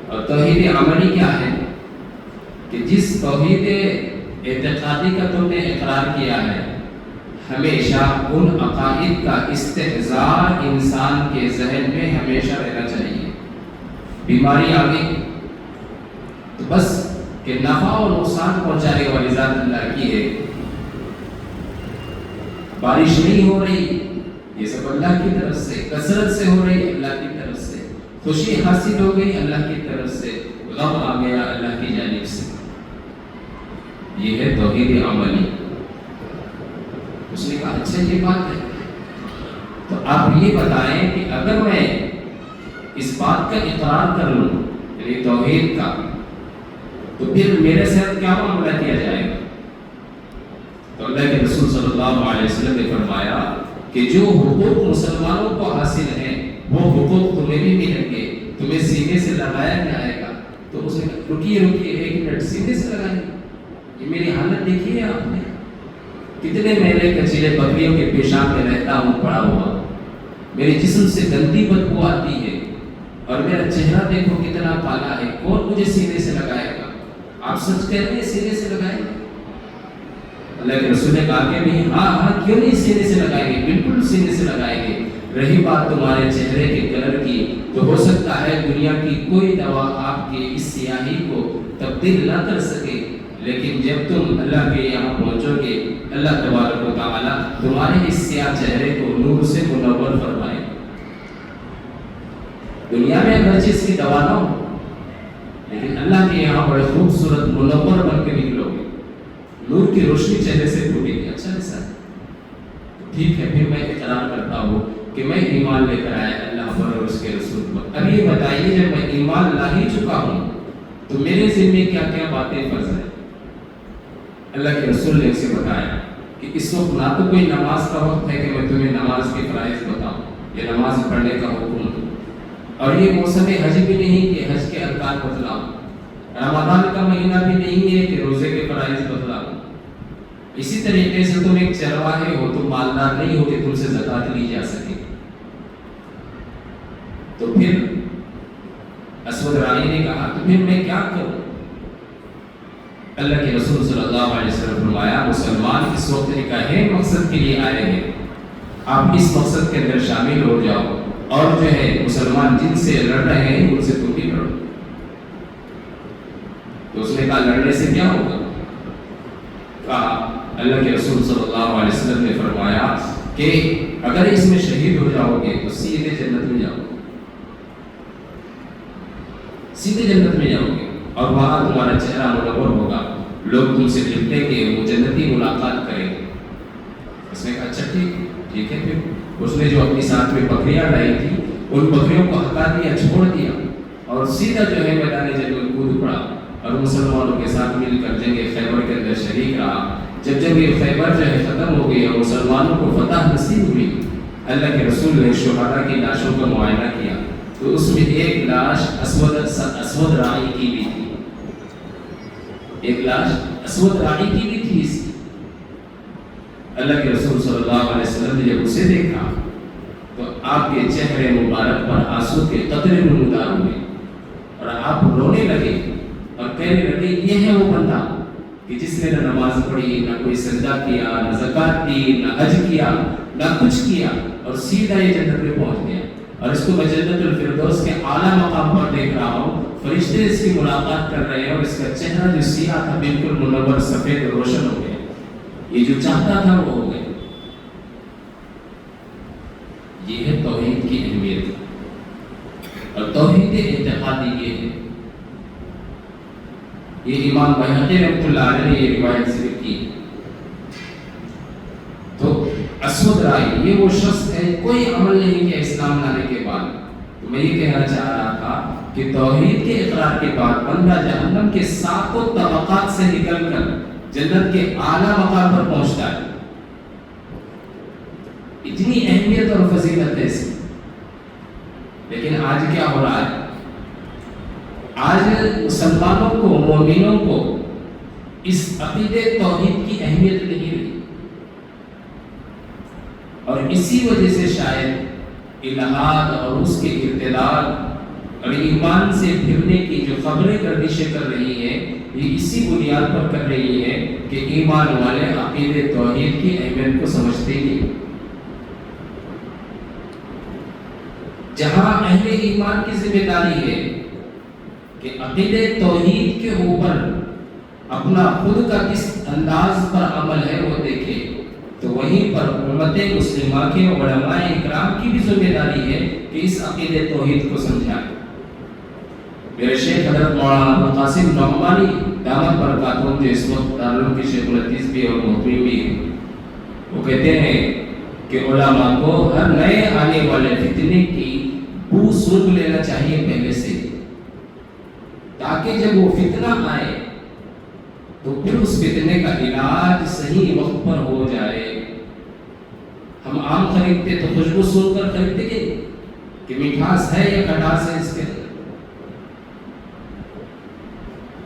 اور توحید عملی کیا ہے کہ جس توحید اعتقادی کا تم نے اقرار کیا ہے، ہمیشہ ان عقائد کا استحضار انسان کے ذہن میں ہمیشہ رہنا چاہیے۔ بیماری آ گئی تو بس کہ نفع و نقصان پہنچانے والی ذات اللہ کی ہے، بارش نہیں ہو رہی یہ سب اللہ کی طرف سے کثرت سے ہو رہی ہے، اللہ کی طرف سے خوشی حاصل ہو گئی اللہ کی طرف سے، غم آ گیا اللہ کی جانب سے۔ یہ ہے توحید عملی۔ اس نے کہا اچھا یہ بات ہے، تو آپ یہ بتائیں کہ اگر میں اس بات کا اقرار کر لوں یعنی توحید کا، تو پھر میرے ساتھ کیا معاملہ کیا جائے گا؟ تو اللہ کے رسول صلی اللہ علیہ وسلم نے فرمایا کہ جو حقوق مسلمانوں کو حاصل ہیں وہ حقوق تمہیں بھی ملیں گے، تمہیں سینے سے لگایا جائے گا۔ تو اس نے کہا رکیے ایک منٹ، سینے سے لگائیں؟ یہ میری حالت دیکھی ہے آپ نے، کتنے میلے کچیلے بکریوں کے پیشاب میں رہتا ہوں پڑا ہوا، میرے جسم سے گندی بدبو آتی ہے، اور میرا چہرہ دیکھو کتنا کالا ہے، کون مجھے سینے سے لگائے گا؟ آپ سچ کہہ رہے ہیں سینے سے لگائیں گے؟ اللہ کے رسول نے کہا کہ نہیں، ہاں کیوں نہیں سینے سے لگائیں گے، بالکل سینے سے لگائیں گے۔ رہی بات تمہارے چہرے کے کلر کی، تو ہو سکتا ہے دنیا کی کوئی دوا آپ کے اس سیاہی کو تبدیل نہ کر سکے، لیکن جب تم اللہ کے یہاں پہنچو گے اللہ تبارک و تعالیٰ تمہارے اس سیاہ چہرے کو نور سے منور فرمائے۔ دنیا میں ہر چیز کی دوا نہ ہو، لیکن اللہ کے یہاں بڑے خوبصورت منور بن کے نکلو گے، نور کی روشنی چہرے سے ٹوٹے گی۔ اچھا نہیں سر، ٹھیک ہے، پھر میں اقرار کرتا ہوں کہ میں ایمان لے کر آیا اللہ پر اور اس کے رسول پر۔ اب یہ بتائیے جب میں ایمان لا ہی چکا ہوں تو میرے ذمہ کیا کیا باتیں فرض ہیں؟ اللہ کے رسول نے اسے بتایا کہ اس وقت نہ تو کوئی نماز کا وقت ہے کہ میں تمہیں نماز کے فرائض بتاؤں یا نماز پڑھنے کا حکم دوں، اور یہ موسم حج بھی نہیں کہ حج کے ارکان بتلاؤں، رمضان کا مہینہ بھی نہیں ہے کہ روزے کے فرائض بتلاؤں۔ اسی طریقے سے تم ایک چرواہے ہو، تم مالدار نہیں ہو کہ تم سے زکوٰۃ لی جا سکے۔ تو پھر اسود رائی نے کہا تو پھر میں کیا کروں؟ اللہ کے رسول صلی اللہ علیہ وسلم فرمایا مسلمان اس وقت ایک اہم مقصد کے لیے آئے ہیں، آپ اس مقصد کے اندر شامل ہو جاؤ، اور جو ہے مسلمان جن سے لڑ رہے ہیں ان سے تم بھی لڑو۔ تو اس نے کہا لڑنے سے کیا ہوگا؟ کہا اللہ کے رسول صلی اللہ علیہ وسلم نے فرمایا کہ اگر اس میں شہید ہو جاؤ گے تو سیدھے جنت میں جاؤ گے، سیدھے جنت میں جاؤ گے، اور وہاں تمہارا چہرہ منور ہوگا، لوگ تم سے لپٹیں گے، وہ جنتی ملاقات کریں گے۔ اس نے کہا اچھا ٹھیک ہے۔ پھر اس نے جو اپنی ساتھ میں بکریاں لائی تھی ان بکریوں کو ہٹا دیا، چھوڑ دیا، اور سیدھا جو ہے میدان جنگ میں کود پڑا، اور مسلمانوں کے ساتھ مل کر جنگ خیبر کے اندر شریک رہا۔ جب جنگ خیبر جو ہے ختم ہو گئی اور مسلمانوں کو فتح نصیب ہوئی، اللہ کے رسول نے شہداء کی لاشوں کا معائنہ کیا تو اس میں ایک لاش اسود رائی کی بھی تھی، ایک لاش اسود رائی کی بھی تھی۔ اس کی اللہ کے رسول صلی اللہ علیہ وسلم نے جب اسے دیکھا تو آپ کے چہرے مبارک پر آنسو کے قطرے نمودار ہوئے، اور آپ رونے لگے اور کہنے لگے یہ ہے وہ بندہ کہ جس نے نہ نماز پڑھی، نہ کوئی سجدہ کیا، نہ زکوٰۃ دی، نہ حج کیا، نہ کچھ کیا، اور سیدھا یہ جنت میں پہنچ گیا، اور اس کو میں جنت الفردوس کے اعلیٰ مقام پر دیکھ رہا ہوں، فرشتے اس کی ملاقات کر رہے ہیں، اور اس کا چہرہ جو سیاہ تھا بالکل منور سفید اور روشن ہو گیا، یہ جو چاہتا تھا وہ ہو گیا۔ یہ ہے توحید کی اہمیت، اور توحید اعتقادی یہ ہے۔ یہ امام بہقی رحمۃ اللہ علیہ نے یہ روایت ذکر کی۔ تو اسود رائی یہ وہ شخص ہے کوئی عمل نہیں کیا اسلام لانے کے بعد۔ تو میں یہ کہنا چاہ رہا تھا کہ توحید کے اقرار کے بعد بندہ جہنم کے ساتوں طبقات سے نکل کر جنت کے اعلیٰ مقام پر پہنچتا ہے۔ اتنی اہمیت اور فضیلت ہے اس کی، لیکن آج کیا ہو رہا ہے؟ آج مسلمانوں کو، مومنوں کو اس عقیدے توحید کی اہمیت نہیں رہی، اور اسی وجہ سے شاید الہاد اور اس کے ارتداد اور ایمان سے پھرنے کی جو خبریں گردشیں کر رہی ہیں، یہ اسی بنیاد پر کر رہی ہے کہ ایمان والے عقیدے توحید کی اہمیت کو سمجھتے ہی۔ جہاں اہل ایمان کی ذمہ داری ہے کہ عقیدے توحید کے اوپر اپنا خود کا کس انداز پر عمل ہے وہ دیکھے، تو وہیں پر امت مسلمہ کے علماء اکرام کی بھی ذمہ داری ہے کہ اس عقیدہ توحید کو سمجھائیں۔ میرے شیخ حضرت مولانا ابوالقاسم نعمانی دامت برکاتہم، جو اس وقت دارالعلوم کے شیخ الحدیث بھی اور محتوی بھی ہیں، وہ کہتے ہیں کہ علماء کو ہر نئے آنے والے فتنے کی بو سونگ لینا چاہیے پہلے سے، تاکہ جب وہ فتنہ آئے تو پھر اس فتنے کا علاج صحیح وقت پر ہو جائے۔ ہم آم خریدتے تو خوشبو سن کر خریدتے کہ مٹھاس ہے یا کھٹاس ہے اس کے اندر۔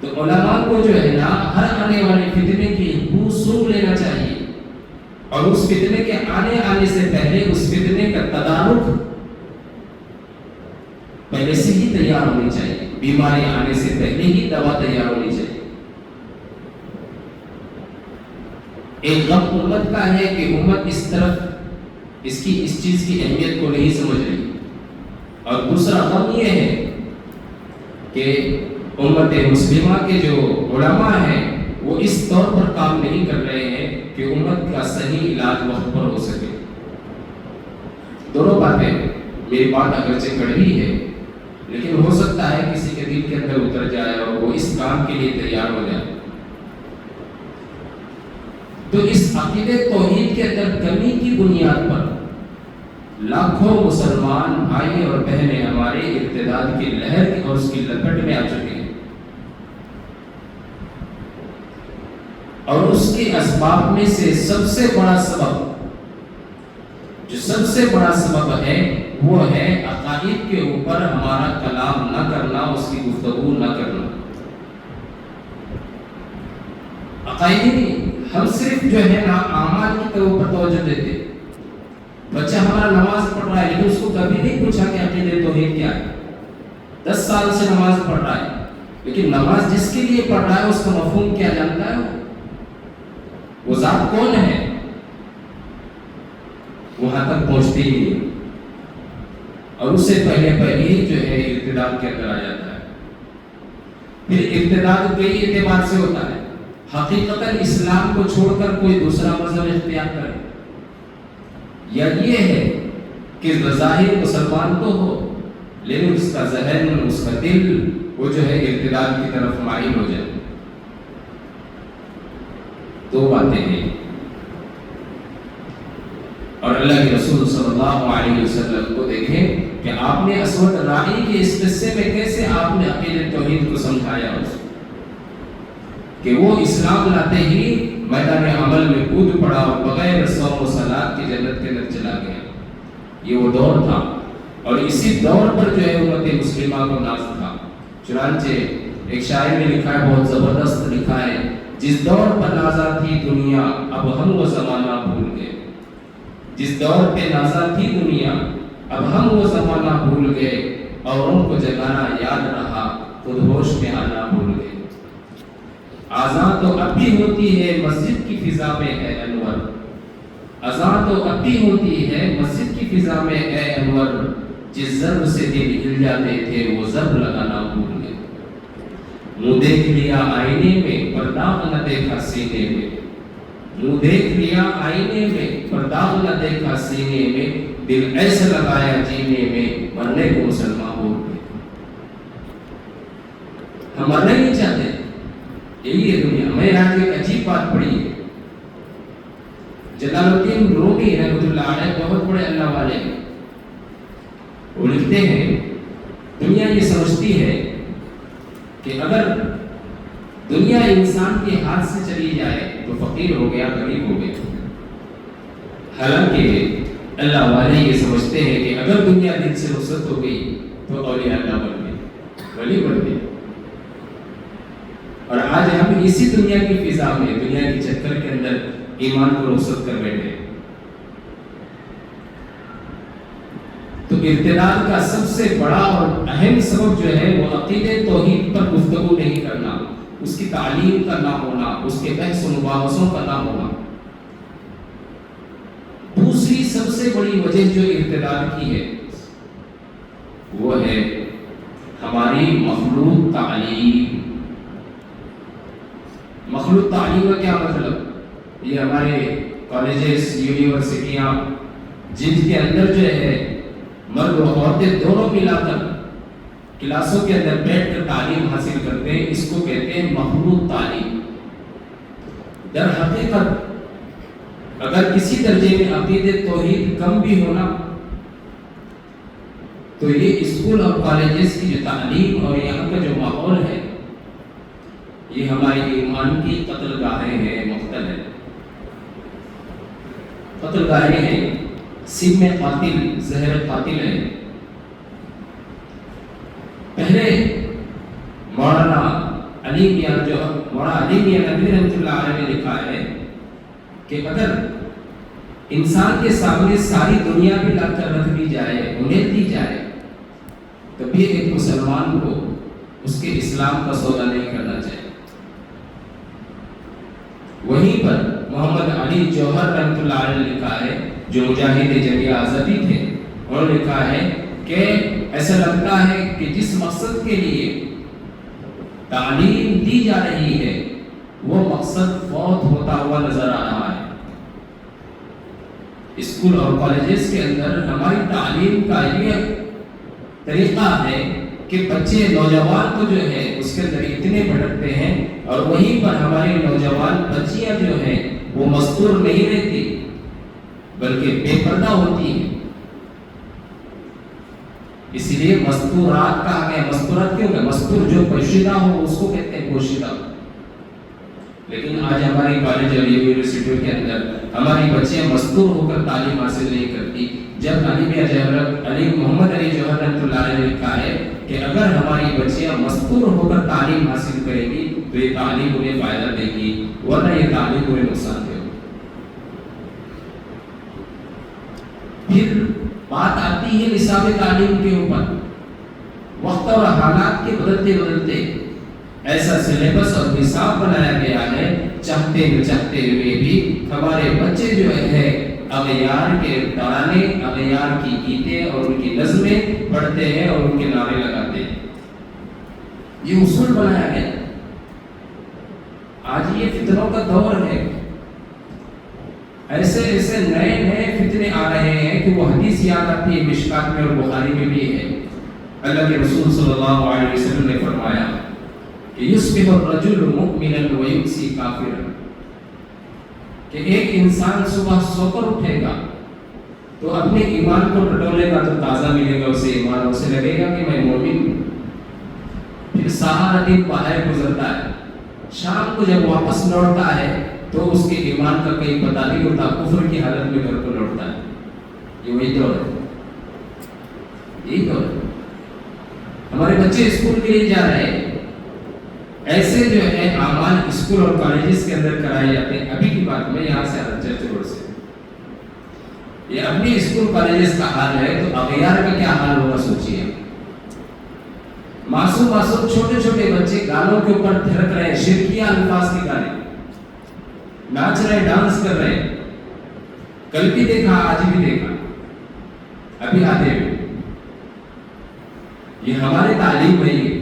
تو علماء کو جو ہے نا ہر آنے والے فتنے کی بو سونگ لینا چاہیے، اور اس فتنے کے آنے سے پہلے اس فتنے کا تدارک پہلے سے ہی تیار ہونی چاہیے، بیماری آنے سے پہلے ہی دوا تیار ہونی چاہیے۔ ایک غم امت کا ہے کہ امت اس طرف اس چیز کی اہمیت کو نہیں سمجھ رہی، اور دوسرا غم یہ ہے کہ امت مسلمہ کے جو علماء ہیں وہ اس طور پر کام نہیں کر رہے ہیں کہ امت کا صحیح علاج وقت پر ہو سکے۔ دونوں باتیں، میری بات اگرچہ کڑوی ہے لیکن ہو سکتا ہے کسی کے دل کے اندر اتر جائے اور وہ اس کام کے لیے تیار ہو جائے۔ تو اس عقیدہ توحید کے اندر کمی کی بنیاد پر لاکھوں مسلمان بھائی اور بہنیں ہمارے ارتداد کی لہر اور اس کی لپٹ میں آ چکے ہیں، اور اس کے اسباب میں سے سب سے بڑا سبب ہے وہ ہے عقائد کے اوپر ہمارا کلام نہ کرنا، اس کی گفتگو نہ کرنا۔ عقائد ہم صرف جو ہے نا اعمال کی اوپر توجہ دیتے۔ بچہ ہمارا نماز پڑھ رہا ہے لیکن اس کو کبھی نہیں پوچھا کہ عقیدہ توحید کیا ہے۔ 10 سال سے نماز پڑھ رہا ہے لیکن نماز جس کے لیے پڑھ رہا ہے اس کا مفہوم کیا جانتا ہے؟ وہ ذات کون ہے؟ وہاں تک پہنچتے ہی نہیں، اور اس سے پہلے ہی جو ہے ارتداد کے اندر آ جاتا ہے۔ پھر ارتداد کئی اعتبار سے ہوتا ہے، حقیقتاً اسلام کو چھوڑ کر کوئی دوسرا مذہب اختیار کرے، یا یہ ہے کہ ظاہر مسلمان تو ہو لیکن اس کا ذہن، اس کا دل وہ جو ہے ارتداد کی طرف مائل ہو جائے۔ دو باتیں ہیں، اور اللہ کے رسول صلی اللہ علیہ وسلم کو دیکھیں کہ آپ نے اسود رائی کے اس قصے میں کیسے آپ نے عقیدہ توحید کو سمجھایا اس کہ وہ اسلام لاتے ہی میدان عمل میں کود پڑا اور بغیر صوم و صلاۃ کی جنت کے اندر چلا گیا۔ یہ وہ دور تھا، اور اسی دور پر جو ہے امت مسلمہ کو ناز تھا۔ چنانچہ ایک شاعر نے لکھا ہے، بہت زبردست لکھا ہے، جس دور پر نازا تھی دنیا اب ہم وہ زمانہ بھول گئے۔ جس دور پہ نازا تھی دنیا اب ہم وہ زمانہ بھول گئے، اوروں کو جگانا یاد رہا خود ہوش میں آنا بھول گئے۔ اذان تو اب بھی ہوتی ہے مسجد کی فضا میں اے انور، اذان تو اب بھی ہوتی ہے مسجد کی فضا میں اے انور، جس ضرب سے دل ہل جاتے تھے وہ ضرب لگانا بھول گئے۔ منہ دیکھ لیا آئینے میں پر داغ نہ دیکھا سینے میں، منہ دیکھ لیا آئینے میں پر داغ نہ دیکھا سینے میں، دل ایسا لگایا جینے میں مرنے کو مسلمان بھول گئے۔ ہم مرنا نہیں چاہتے، یہی ہے دنیا۔ میں آج ایک عجیب بات پڑھی ہے، جلال الدین رومی رحمۃ اللہ علیہ بہت بڑے اللہ والے ہیں، وہ لکھتے ہیں دنیا یہ سمجھتی ہے کہ اگر دنیا انسان کے ہاتھ سے چلی جائے تو فقیر ہو گیا، غریب ہو گیا۔ حالانکہ اللہ والے یہ سمجھتے ہیں کہ اگر دنیا دل سے رخصت ہو گئی تو اولیاء اللہ بن گئے، ولی بن گئے۔ اور آج ہم اسی دنیا کی فضا میں، دنیا کی چکر کے اندر ایمان کو رخصت کر بیٹھے۔ تو ارتداد کا سب سے بڑا اور اہم سبب جو ہے وہ عقیدہ توحید پر گفتگو نہیں کرنا، اس کی تعلیم کا نہ ہونا، اس کے بحث و مباحثوں کا نہ ہونا۔ دوسری سب سے بڑی وجہ جو ارتداد کی ہے وہ ہے ہماری مخلوط تعلیم۔ مخلوط تعلیم کا کیا مطلب؟ یہ ہمارے کالجز، یونیورسٹیاں جن کے اندر جو ہے مرد و عورتیں دونوں ملا کر کلاسوں کے اندر بیٹھ کر تعلیم حاصل کرتے ہیں، اس کو کہتے ہیں مخلوط تعلیم۔ در حقیقت اگر کسی درجے میں عقیدت توحید کم بھی ہونا تو یہ اسکول اور کالجز کی جو تعلیم اور یہاں کا جو ماحول ہے یہ ہمارے ایمان کی قتل گاہیں ہیں، مختل ہے، قتل گاہیں ہیں، سم قاتل، زہر قاتل ہے۔ پہلے مولانا علی میاں ندوی رحمۃ اللہ علیہ نے لکھا ہے کہ اگر انسان کے سامنے ساری دنیا بھی لا کر رکھ دی جائے، انہیں دی جائے، تو بھی ایک مسلمان کو اس کے اسلام کا سودا نہیں کرنا چاہیے۔ وہیں پر محمد علی جوہر رحمۃ اللہ علیہ نے لکھا ہے، جو مجاہد جنگ آزادی تھے، انہوں نے لکھا ہے کہ ایسا لگتا ہے کہ جس مقصد کے لیے تعلیم دی جا رہی ہے وہ مقصد فوت ہوتا ہوا نظر آ رہا ہے۔ اسکول اور کالجز کے اندر ہماری تعلیم کا یہ طریقہ ہے کہ بچے نوجوان کو جو ہے اس کے اندر اتنے بھٹکتے ہیں، اور وہیں پر ہماری نوجوان بچیاں جو ہیں وہ مستور نہیں رہتی بلکہ بے پردہ ہوتی ہیں۔ اس لیے مستورات کہا گیا۔ مستورات کیوں کہ مستور جو پوشیدہ ہو اس کو کہتے ہیں پوشیدہ۔ لیکن آج ہماری کالج اور یونیورسٹیوں کے اندر ہماری بچیاں مستور ہو کر تعلیم حاصل نہیں کرتی، جب محمد علی جوہر رحمۃ اللہ علیہ نے لکھا ہے کہ اگر ہماری بچیاں مستور ہو کر تعلیم حاصل کریں گی تو یہ تعلیم انہیں فائدہ دے گی، ورنہ یہ تعلیم انہیں نقصان دے گی۔ پھر بات آتی ہے نصاب تعلیم کے اوپر۔ وقت اور حالات کے بدلتے بدلتے ایسا سلیبس اور نصاب بنایا گیا ہے، چاہتے نہ چاہتے ہوئے بھی ہمارے بچے جو ہے اغیار کے ترانے، اغیار کی گیتیں اور ان کی نظمیں پڑھتے ہیں اور ان کے نعرے لگاتے ہیں۔ یہ اصول بنایا گیا۔ آج یہ فتنوں کا دور ہے، ایسے ایسے نئے نئے فتنے آ رہے ہیں کہ وہ حدیث یاد آتی ہے، مشکات میں اور بخاری میں بھی ہے۔ اللہ کے رسول صلی اللہ علیہ وسلم نے فرمایا کہ یصبح الرجل مؤمنا ویمسی کافرا، کہ ایک انسان صبح سو کر اٹھے گا تو اپنے ایمان کو ٹٹولے گا تو تازہ ملے گا اسے ایمان، اسے لگے گا کہ میں مومن ہوں۔ پھر سارا دن باہر گزرتا ہے، شام کو جب واپس لوٹتا ہے تو اس کے ایمان کا کہیں پتہ نہیں ہوتا، کفر کی حالت میں گھر کو لوٹتا ہے۔ یہ وہی دور ہے، یہی دور ہے۔ ہمارے بچے اسکول کے لیے جا رہے ہیں، ایسے جو ہے اعمال اسکول اور کالجز کے اندر کرائے جاتے ہیں۔ ابھی کی بات میں یہاں سے چرچ روڈ سے، یہ اپنی اسکول کالجز کا حال ہے تو اغیار کا کیا حال ہوگا سوچیے۔ معصوم چھوٹے چھوٹے بچے گانوں کے اوپر تھرک رہے ہیں، شرکیہ الفاظ کے گانے، ناچ رہے، ڈانس کر رہے ہیں۔ کل بھی دیکھا، آج بھی دیکھا، ابھی آتے ہوئے۔ یہ ہماری تعلیم نہیں ہے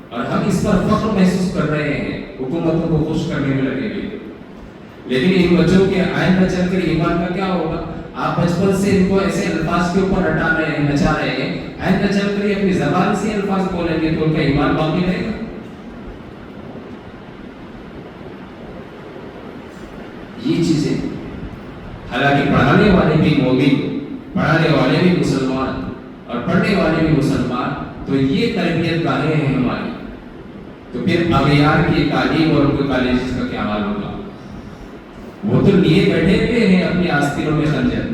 اور ہم اس پر فخر محسوس کر رہے ہیں، حکومتوں کو خوش کرنے میں لگے ہوئے۔ لیکن ان بچوں کے آئندہ چل کر ایمان کا کیا ہوگا؟ آپ بچپن سے ان کو ایسے الفاظ کے اوپر ہٹا رہے ہیں، نچا رہے ہیں، آئندہ چل کر یہ اپنی زبان سے الفاظ بولیں گے تو ان کا ایمان باقی رہے گا؟ یہ چیزیں، حالانکہ پڑھانے والے بھی مومن، پڑھانے والے بھی مسلمان اور پڑھنے والے بھی مسلمان، تو یہ تربیت گاہیں ہیں ہماری۔ تو پھر اغیار کی تعلیم اور ان کے کالجز کا کیا حال ہوگا؟ وہ تو لیے بیٹھے ہوئے ہیں اپنی آستینوں میں خنجر۔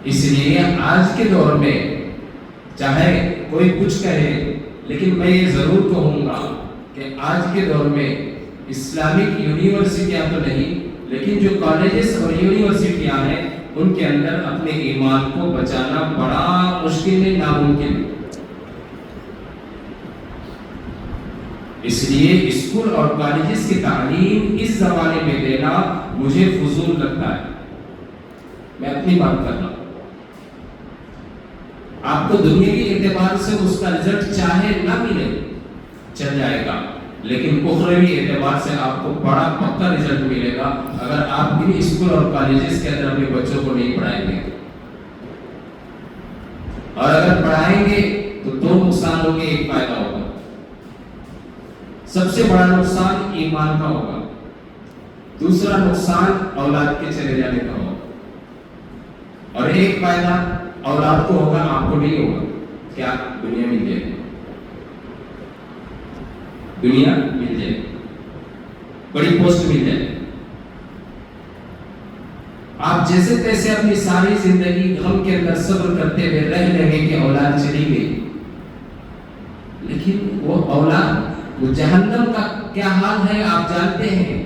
اس لیے آج کے دور میں چاہے کوئی کچھ کہے، لیکن میں یہ ضرور کہوں گا کہ آج کے دور میں اسلامک یونیورسٹیاں تو نہیں، لیکن جو کالجز اور یونیورسٹیاں ہیں ان کے اندر اپنے ایمان کو بچانا بڑا مشکل ہے، ناممکن ہے۔ اس لیے اسکول اور کالجز کی تعلیم اس زمانے میں دینا مجھے فضول لگتا ہے۔ میں اپنی بات کر رہا ہوں۔ آپ کو دنیا کے اعتبار سے اس کا رزلٹ چاہے نہ ملے چل جائے گا، لیکن اخروی اعتبار سے آپ کو بڑا پکا رزلٹ ملے گا اگر آپ ان اسکول اور کالجز کے اندر اپنے بچوں کو نہیں پڑھائیں گے. اور اگر پڑھائیں گے تو دو نقصان ہوں گے، ایک فائدہ ہوگا. سب سے بڑا نقصان ایمان کا ہوگا، دوسرا نقصان اولاد کے چلے جانے کا ہوگا. اور ایک فائدہ اولاد کو ہوگا، آپ کو نہیں ہوگا. کیا؟ دنیا مل جائے گی، دنیا مل جائے گی، بڑی پوسٹ مل جائے گی. آپ جیسے تیسے اپنی ساری زندگی غم کے اندر صبر کرتے ہوئے رہ لیں گے کہ اولاد چلی گئی، لیکن وہ اولاد، وہ جہنم کا کیا حال ہے آپ جانتے ہیں.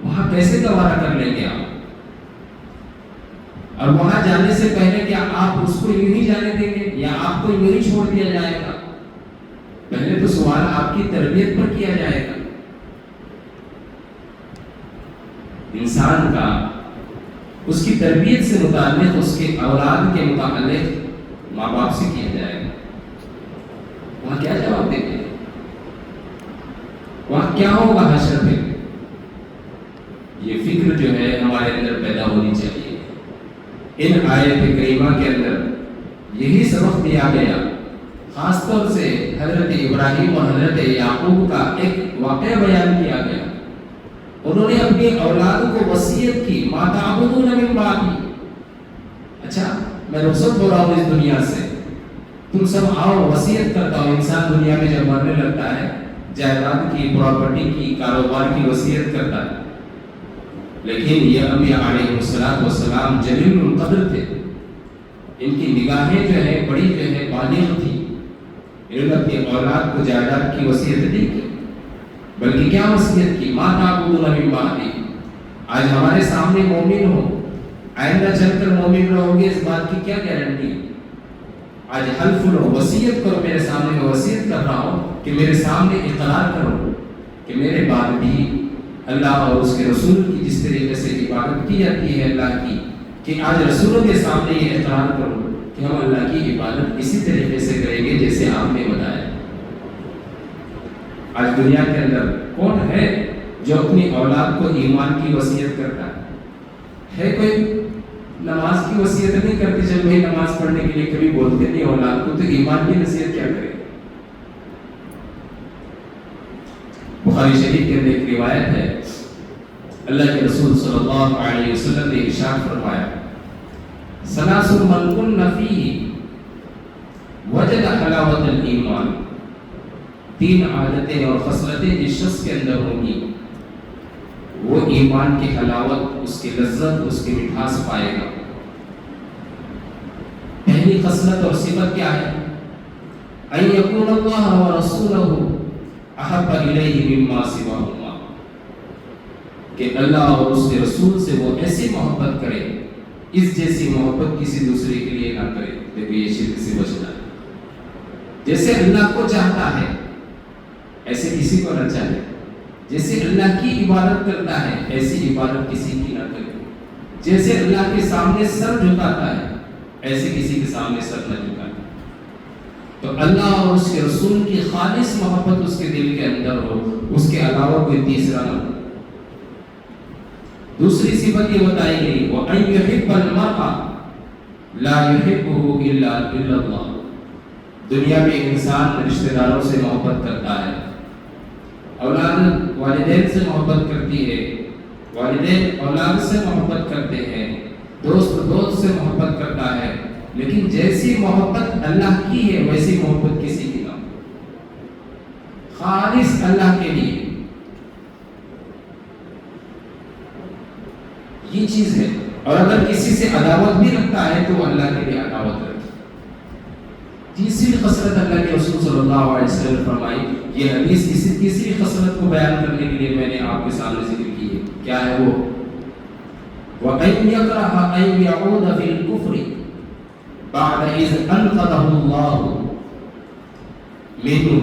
وہاں کیسے گوارا کر لیں گے آپ؟ اور وہاں جانے سے پہلے کیا آپ اس کو یوں ہی جانے دیں گے یا آپ کو یوں ہی چھوڑ دیا جائے گا؟ پہلے تو سوال آپ کی تربیت پر کیا جائے گا. انسان کا اس کی تربیت سے متعلق، اس کے اولاد کے متعلق ماں باپ سے کیا جائے گا. وہاں کیا جواب دیں گے؟ وہاں کیا ہوگا حشر میں؟ یہ فکر جو ہے ہمارے اندر پیدا ہونی چاہیے. ان آیت کریمہ کے اندر یہی سبق دیا گیا. خاص طور سے حضرت ابراہیم اور حضرت یعقوب کا ایک واقعہ بیان کیا گیا. انہوں نے اپنی اولاد کو وصیت کی، ما تعبدون من بعدی. اچھا میں رخصت ہو رہا ہوں اس دنیا سے، تم سب آؤ، وصیت کرتا ہوں. انسان دنیا میں جب مرنے لگتا ہے جائیداد کی، پراپرٹی کی، کاروبار کی وصیت کرتا ہے. لیکن یہ انبیاء علیہ السلام جلیل القدر تھے. ان کی نگاہیں جو ہے بڑی جو ہے بالغ تھی. انہوں نے اپنی اولاد کو جائیداد کی وصیت نہیں کی، بلکہ کیا وصیت کی؟ ما تعبدون من بعدی. آج ہمارے سامنے مومن ہو، آئندہ چل کر مومن رہو گے، اس بات کی کیا گارنٹی؟ آج حلف لو، وصیت کرو. میرے سامنے میں وصیت کر رہا ہوں کہ میرے سامنے اقرار کرو کہ میرے بعد بھی اللہ اور اس کے رسول کی جس طریقے سے عبادت کی جاتی ہے اللہ کی، کہ آج رسولوں کے سامنے یہ اقرار کرو کہ ہم اللہ کی عبادت اسی طریقے سے کریں گے جیسے آپ نے بتایا. آج دنیا کے اندر کون ہے جو اپنی اولاد کو ایمان کی وصیت کرتا ہے؟ کوئی نماز کی وصیت نہیں کرتی. جب وہی نماز پڑھنے کے لیے کبھی بولتے نہیں اولاد کو، تو ایمان کی نصیحت کیا کرے؟ بخاری شریف کے اندر ایک روایت ہے، اللہ کے رسول صلی اللہ علیہ وسلم نے ارشاد فرمایا، ثلاث من کن فیہ وجد حلاوت الایمان. 3 عادتیں اور خصلتیں جس شخص کے اندر ہوں گی وہ ایمان کی حلاوت، اس کی لذت، اس کی مٹھاس پائے گا. پہلی خصلت اور صفت کیا ہے؟ ان یکون اللہ ورسولہ احب الیہ مما سواہما. کہ اللہ اور اس کے رسول سے وہ ایسی محبت کرے، اس جیسی محبت کسی دوسرے کے لیے نہ کرے. دیکھو یہ شرک سے بچنا ہے. جیسے اللہ کو چاہتا ہے ایسے کسی کو نہ چاہے. جیسے اللہ کی عبادت کرتا ہے ایسی عبادت کسی کی نہ کرے. جیسے اللہ کے سامنے سر جھکاتا ہے ایسے کسی کے سامنے سر نہ جھکائے. تو اللہ اور اس کے رسول کی خالص محبت اس کے دل کے اندر ہو، اس کے علاوہ کوئی تیسرا نہ ہو. دوسری صفت یہ بتائی گئی، وَأَن يُحِبَّ الْمَرْءَ لَا يُحِبُّهُ إِلَّا اللَّهُ. دنیا میں انسان رشتہ داروں سے محبت کرتا ہے، اولاد والدین سے محبت کرتی ہے، والدین اولاد سے محبت کرتے ہیں، دوست سے محبت کرتا ہے. لیکن جیسی محبت اللہ کی ہے ویسی محبت کسی کی نہ ہو، خالص اللہ کے لیے. یہ چیز ہے. اور اگر کسی سے عداوت بھی رکھتا ہے تو وہ اللہ کے لیے عداوت رکھتا ہے. تیسری خصلت اللہ کے رسول صلی اللہ علیہ وسلم نے فرمائی. یہ حدیث اسی تیسری خصلت کو بیان کرنے کے لیے میں نے آپ کے سامنے ذکر کی ہے. کیا ہے وہ؟ وَأَن يَكْرَهَ أَن يَعُودَ فِي الْكُفْرِ بعد إذ أنقذه الله منه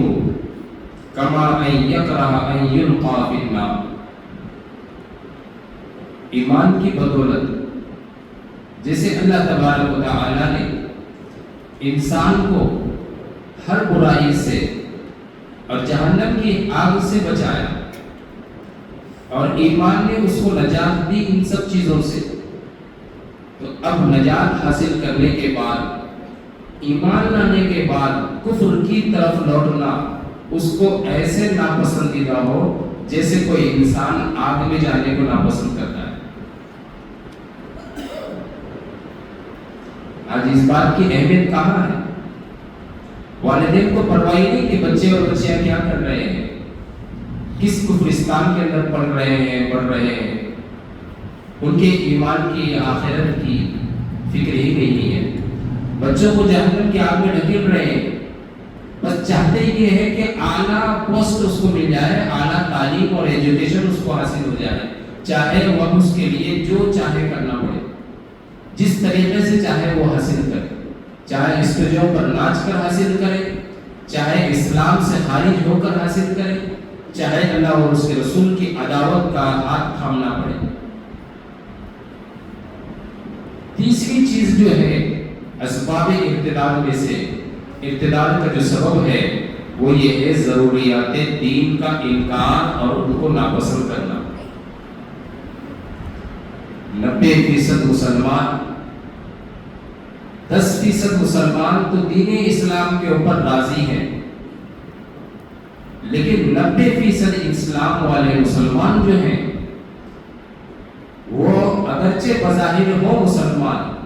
كما أن يكره أن يلقى في النار. ایمان کی بدولت جیسے اللہ تبارک و تعالی نے انسان کو ہر برائی سے اور جہنم کی آگ سے بچایا، اور ایمان نے اس کو نجات دی ان سب چیزوں سے، تو اب نجات حاصل کرنے کے بعد، ایمان لانے کے بعد کفر کی طرف لوٹنا اس کو ایسے ناپسندیدہ ہو جیسے کوئی انسان آگ میں جانے کو ناپسند کرتا ہے۔ آج اس بات کی اہمیت کہاں ہے؟ والدین کو پرواہ نہیں کہ بچے اور بچیاں کیا کر رہے ہیں، کس کفرستان کے اندر پڑھ رہے ہیں، ان کے ایمان کی آخرت کی فکر ہی نہیں ہے۔ بچوں کو جہنم کی آگ میں ڈھکیل رہے ہیں، بس چاہتے یہ ہے کہ اعلیٰ پوسٹ اس کو مل جائے، اعلیٰ تعلیم اور ایجوکیشن اس کو حاصل ہو جائے، چاہے وہ اس کے لیے جو چاہے کرنا پڑے، جس طریقے سے چاہے وہ حاصل کرے، چاہے اسٹیجوں پر ناچ کر حاصل کرے، چاہے اسلام سے خارج ہو کر حاصل کرے، چاہے اللہ اور اس کے رسول کی عداوت کا ہاتھ تھامنا پڑے۔ تیسری چیز جو ہے اسباب ارتداد میں سے، ارتداد کا جو سبب ہے وہ یہ ہے ضروریات دین کا انکار اور ان کو ناپسند کرنا۔ 90% مسلمان، 10% مسلمان تو دین اسلام کے اوپر راضی ہیں، لیکن 90% اسلام والے مسلمان جو ہیں وہ اگرچہ بظاہر ہو مسلمان،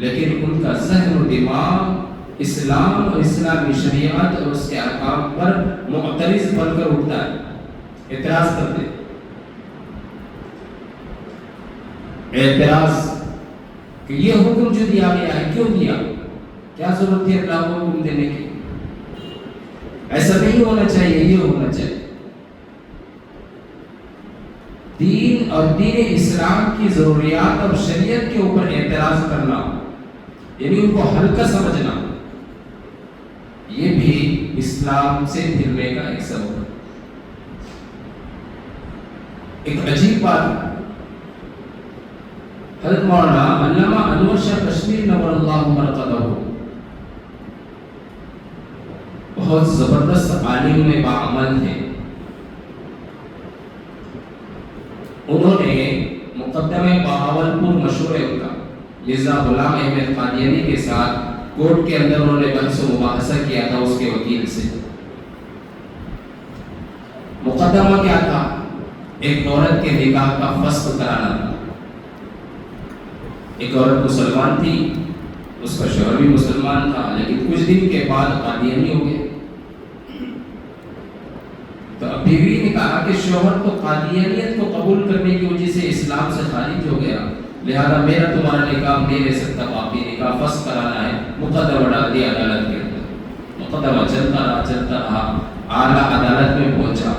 لیکن ان کا ذہن و دماغ اسلام اور اسلامی شریعت اور اس کے احکام پر معترض بن کر اٹھتا ہے، اعتراض کرتے ہیں۔ اعتراض کہ یہ حکم جو دیا گیا ہے کیوں دیا، کیا ضرورت تھی اللہ کو حکم دینے کی، ایسا نہیں ہونا چاہیے، یہ ہونا چاہیے۔ دین اور دین اسلام کی ضروریات اور شریعت کے اوپر اعتراض کرنا، یعنی ان کو ہلکا سمجھنا، یہ بھی اسلام سے پھرنے کا ایک سبب ہے۔ ایک عجیب بات، حضرت مولانا علامہ انور شاہ کشمیری نور اللہ مرقدہ بہت زبردست عالم میں باعمل تھے۔ انہوں نے مقدمہ بہاولپور مشہور ہے ان کا، مرزا غلام احمد قادیانی کے ساتھ کورٹ کے اندر انہوں نے بحث و مباحثہ کیا تھا اس کے وکیل سے۔ مقدمہ کیا تھا؟ ایک عورت کے نکاح کا فسخ کرانا تھا۔ ایک عورت مسلمان تھی، اس کا شوہر بھی مسلمان تھا، لیکن کچھ دن کے بعد قادیانی ہو گئے۔ تو اب بیوی نے کہا کہ شوہر تو قادیانیت کو قبول کرنے کی وجہ سے اسلام سے خارج ہو گیا، لہذا میرا تمہارا نکاح نہیں رہ سکتا، باقی نکاح فسخ کرانا ہے۔ مقدمہ ڈال دیا عدالت کے اندر، مقدمہ چلتا رہا، اعلیٰ عدالت میں پہنچا،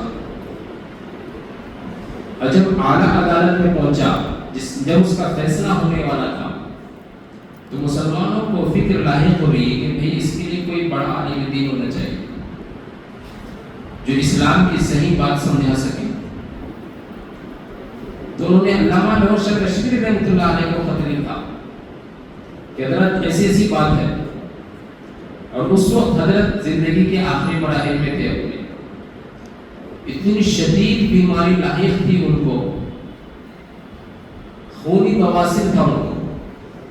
اور جب اعلیٰ عدالت میں پہنچا، جب اس کا فیصلہ ہونے والا تھا، تو مسلمانوں کو فکر لاحق ہو رہی ہے کہ بھئی اس کے لیے کوئی بڑا عالم دین ہونا چاہیے جو اسلام کی صحیح بات سمجھا سکے۔ تو انہوں نے علامہ انور شاہ کشمیری رحمۃ اللہ علیہ کو خط لکھا کہ حضرت ایسی بات ہے، اور اس وقت حضرت زندگی کے آخری مراحل میں تھے، اپنے اتنی شدید بیماری لاحق تھی ان کو، خونی بواسیر تھا، ان کو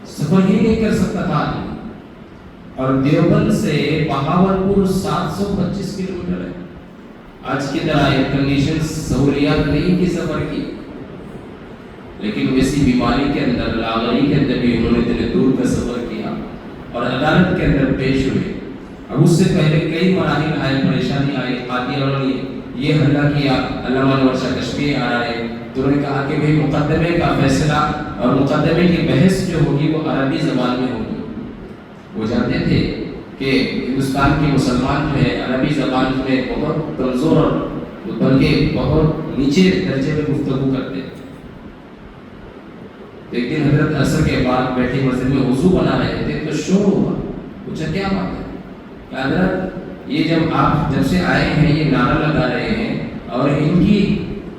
سفر ہی نہیں کر سکتا تھا، اور دیوبند سے بہاولپور 725 کلومیٹر ہے۔ آج کی طرح ایئر کنڈیشن سہولیات نہیں کی سفر کی، لیکن ویسی بیماری کے اندر، لاغری کے اندر بھی انہوں نے اتنے دور کا سفر کیا اور عدالت کے اندر پیش ہوئے۔ اب اس سے پہلے کئی مراحل آئے، پریشانی آئی، قادیانوں نے یہ حملہ کیا، علامہ انور شاہ کشمیری آ رہے، تو انہوں نے کہا کہ بھئی مقدمے کا فیصلہ اور مقدمے کی بحث جو ہوگی وہ عربی زبان میں ہوگی۔ وہ جانتے تھے کہ ہندوستان کے مسلمان جو ہے عربی زبان میں بہت کمزور اور بلکہ بہت نیچے درجے میں گفتگو کرتے۔ ایک دن حضرت عصر کے بعد بیٹھے مسجد میں وضو بنا رہے تھے تو شور ہوا، پوچھا کیا بات ہے؟ کہ حضرت یہ جب سے آئے ہیں یہ نعرہ لگا رہے ہیں اور ان کی